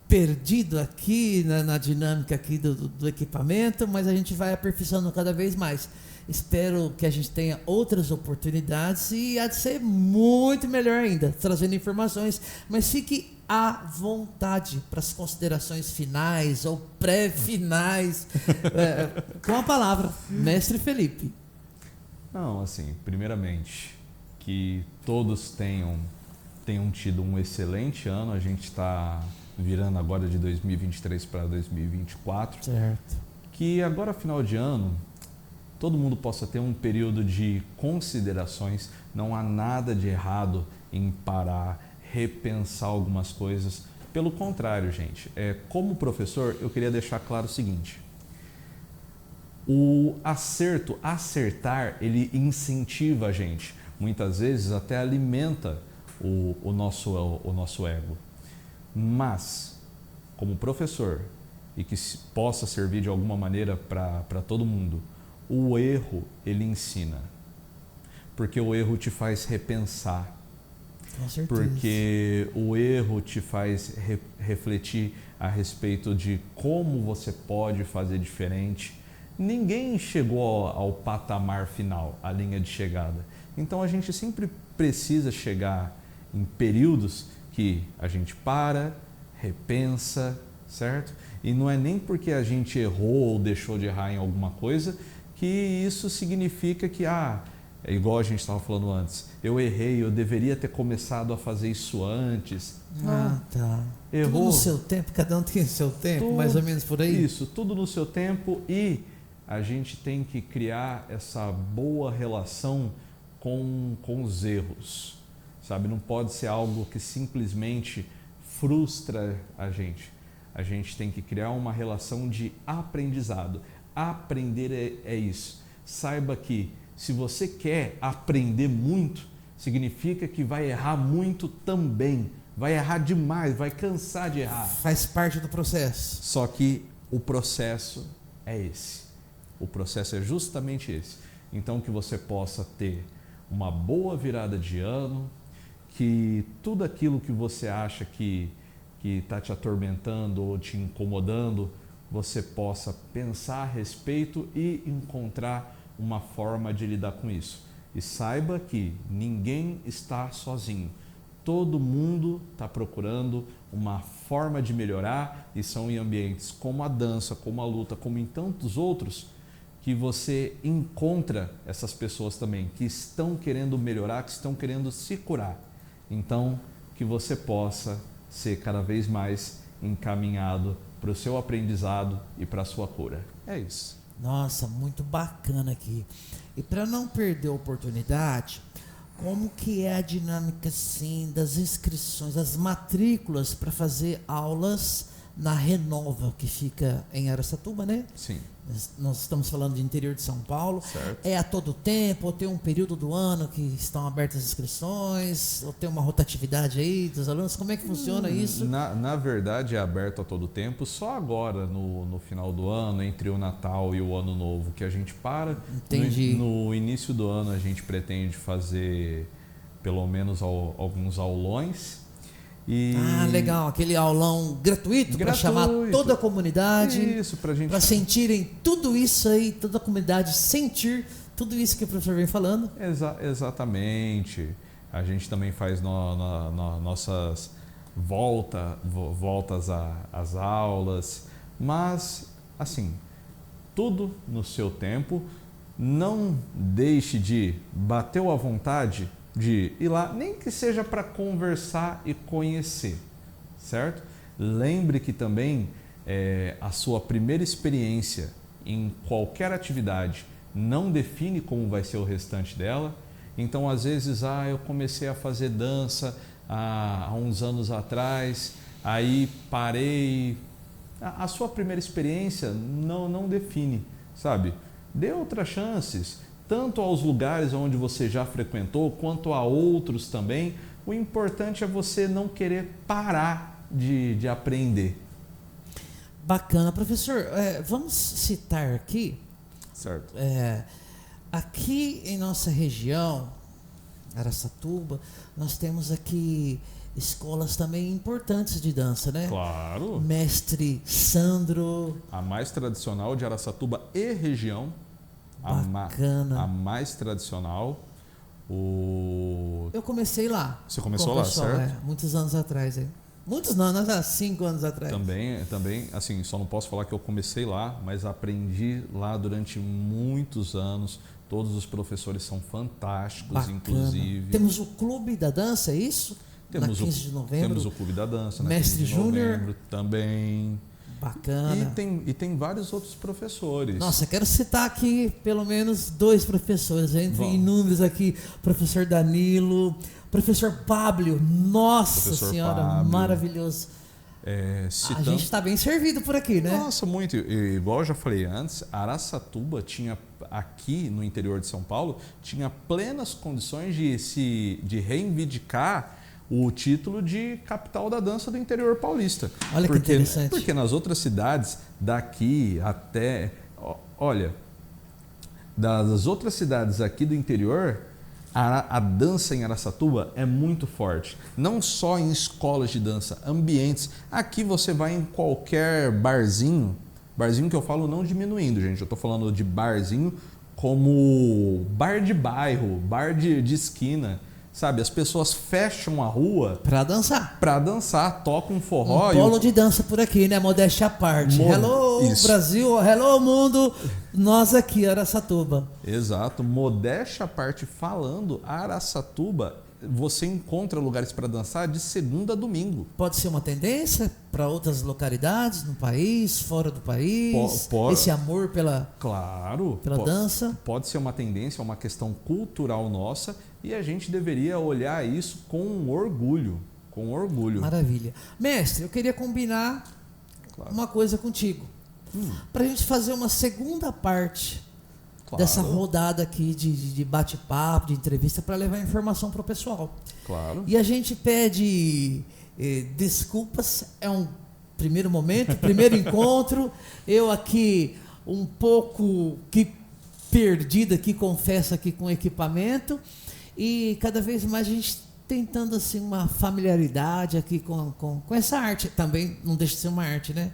S1: perdido aqui na dinâmica aqui do equipamento, mas a gente vai aperfeiçoando cada vez mais. Espero que a gente tenha outras oportunidades e há de ser muito melhor ainda, trazendo informações. Mas fique à vontade para as considerações finais ou pré-finais. Com a palavra, Mestre Felipe.
S2: Não, assim, primeiramente, que todos tenham tido um excelente ano. A gente está virando agora de 2023 para 2024.
S1: Certo.
S2: Que agora, final de ano, todo mundo possa ter um período de considerações. Não há nada de errado em parar, repensar algumas coisas. Pelo contrário, gente, como professor, eu queria deixar claro o seguinte: o acertar, ele incentiva a gente. Muitas vezes até alimenta o nosso ego. Mas, como professor, e que possa servir de alguma maneira para todo mundo, o erro, ele ensina. Porque o erro te faz repensar.
S1: Com certeza.
S2: Porque o erro te faz refletir a respeito de como você pode fazer diferente. Ninguém chegou ao patamar final, à linha de chegada. Então a gente sempre precisa chegar em períodos que a gente para, repensa, certo? E não é nem porque a gente errou ou deixou de errar em alguma coisa que isso significa que, é igual a gente estava falando antes, eu errei, eu deveria ter começado a fazer isso antes.
S1: Tá.
S2: Errou.
S1: Tudo no seu tempo, cada um tem o seu tempo, tudo, mais ou menos por aí?
S2: Isso, tudo no seu tempo, e a gente tem que criar essa boa relação com os erros, sabe? Não pode ser algo que simplesmente frustra a gente. A gente tem que criar uma relação de aprendizado. Aprender é isso. Saiba que se você quer aprender muito, significa que vai errar muito também. Vai errar demais, vai cansar de errar.
S1: Faz parte do processo.
S2: Só que o processo é esse. O processo é justamente esse. Então que você possa ter uma boa virada de ano, que tudo aquilo que você acha que está te atormentando ou te incomodando, você possa pensar a respeito e encontrar uma forma de lidar com isso. E saiba que ninguém está sozinho. Todo mundo está procurando uma forma de melhorar, e são em ambientes como a dança, como a luta, como em tantos outros, que você encontra essas pessoas também que estão querendo melhorar, que estão querendo se curar. Então, que você possa ser cada vez mais encaminhado para o seu aprendizado e para a sua cura. É isso.
S1: Nossa, muito bacana aqui. E para não perder a oportunidade, como que é a dinâmica, sim, das inscrições, das matrículas para fazer aulas na Renova, que fica em Araçatuba, né?
S2: Sim.
S1: Nós estamos falando de interior de São Paulo.
S2: Certo.
S1: É a todo tempo, ou tem um período do ano que estão abertas as inscrições, ou tem uma rotatividade aí dos alunos? Como é que funciona isso?
S2: Na verdade é aberto a todo tempo, só agora no final do ano, entre o Natal e o Ano Novo, que a gente para.
S1: Entendi.
S2: No início do ano a gente pretende fazer pelo menos alguns aulões.
S1: Legal, aquele aulão gratuito para chamar toda a comunidade.
S2: Isso, para
S1: sentirem tudo isso aí, toda a comunidade sentir tudo isso que o professor vem falando.
S2: Exatamente. A gente também faz nossas voltas às aulas, mas assim, tudo no seu tempo. Não deixe de bater à vontade de ir lá, nem que seja para conversar e conhecer, certo? Lembre que também a sua primeira experiência em qualquer atividade não define como vai ser o restante dela. Então, às vezes, eu comecei a fazer dança há uns anos atrás, aí parei. A sua primeira experiência não define, sabe? Dê outras chances, tanto aos lugares onde você já frequentou, quanto a outros também. O importante é você não querer parar de aprender.
S1: Bacana. Professor, vamos citar aqui.
S2: Certo.
S1: Aqui em nossa região, Araçatuba, nós temos aqui escolas também importantes de dança, né?
S2: Claro.
S1: Mestre Sandro.
S2: A mais tradicional de Araçatuba e região.
S1: Bacana.
S2: A mais tradicional.
S1: Eu comecei lá.
S2: Você começou lá, certo?
S1: Muitos anos atrás. Muitos não, há 5 anos atrás.
S2: Também, assim, só não posso falar que eu comecei lá, mas aprendi lá durante muitos anos. Todos os professores são fantásticos,
S1: Bacana.
S2: Inclusive.
S1: Temos o Clube da Dança, é isso? Na 15 de novembro.
S2: Temos o Clube da Dança, na
S1: Mestre
S2: 15 de
S1: Júnior.
S2: novembro também.
S1: Bacana.
S2: E tem vários outros professores.
S1: Nossa, quero citar aqui pelo menos 2 professores, entre inúmeros aqui, professor Danilo, professor Pablo, nossa
S2: Professor
S1: senhora,
S2: Pablo.
S1: Maravilhoso. A gente está bem servido por aqui, né?
S2: Nossa, muito. Igual eu já falei antes, Araçatuba tinha, aqui no interior de São Paulo, tinha plenas condições de reivindicar o título de capital da dança do interior paulista.
S1: Olha que interessante.
S2: Porque nas outras cidades, daqui até... Olha, das outras cidades aqui do interior, a dança em Araçatuba é muito forte. Não só em escolas de dança, ambientes. Aqui você vai em qualquer barzinho que eu falo não diminuindo, gente. Eu estou falando de barzinho como bar de bairro, bar de esquina. Sabe, as pessoas fecham a rua
S1: para dançar,
S2: tocam um forró.
S1: Polo de dança por aqui, né? Modéstia à parte. Hello, isso. Brasil, hello, mundo. Nós aqui, Araçatuba.
S2: Exato, modéstia à parte falando, Araçatuba, você encontra lugares para dançar de segunda a domingo.
S1: Pode ser uma tendência para outras localidades no país, fora do país? Esse amor pela dança?
S2: Pode ser uma tendência, uma questão cultural nossa e a gente deveria olhar isso com orgulho.
S1: Maravilha. Mestre, eu queria combinar uma coisa contigo. Para a gente fazer uma segunda parte dessa rodada aqui de bate-papo, de entrevista, para levar informação para o pessoal.
S2: Claro.
S1: E a gente pede desculpas, é um primeiro momento, primeiro encontro. Eu aqui um pouco perdido aqui, confesso, aqui com o equipamento. E cada vez mais a gente tentando assim uma familiaridade aqui com essa arte. Também não deixa de ser uma arte, né?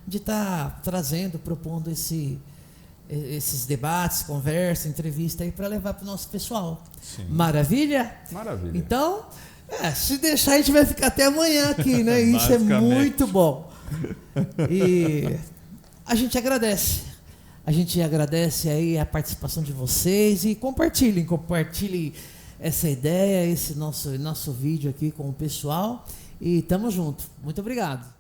S1: De estar trazendo, propondo esses debates, conversa, entrevista aí para levar para o nosso pessoal.
S2: Sim.
S1: Maravilha?
S2: Maravilha.
S1: Então, se deixar a gente vai ficar até amanhã aqui, né? Isso é muito bom. E a gente agradece. A gente agradece aí a participação de vocês e compartilhem essa ideia, esse nosso vídeo aqui com o pessoal. E tamo junto. Muito obrigado.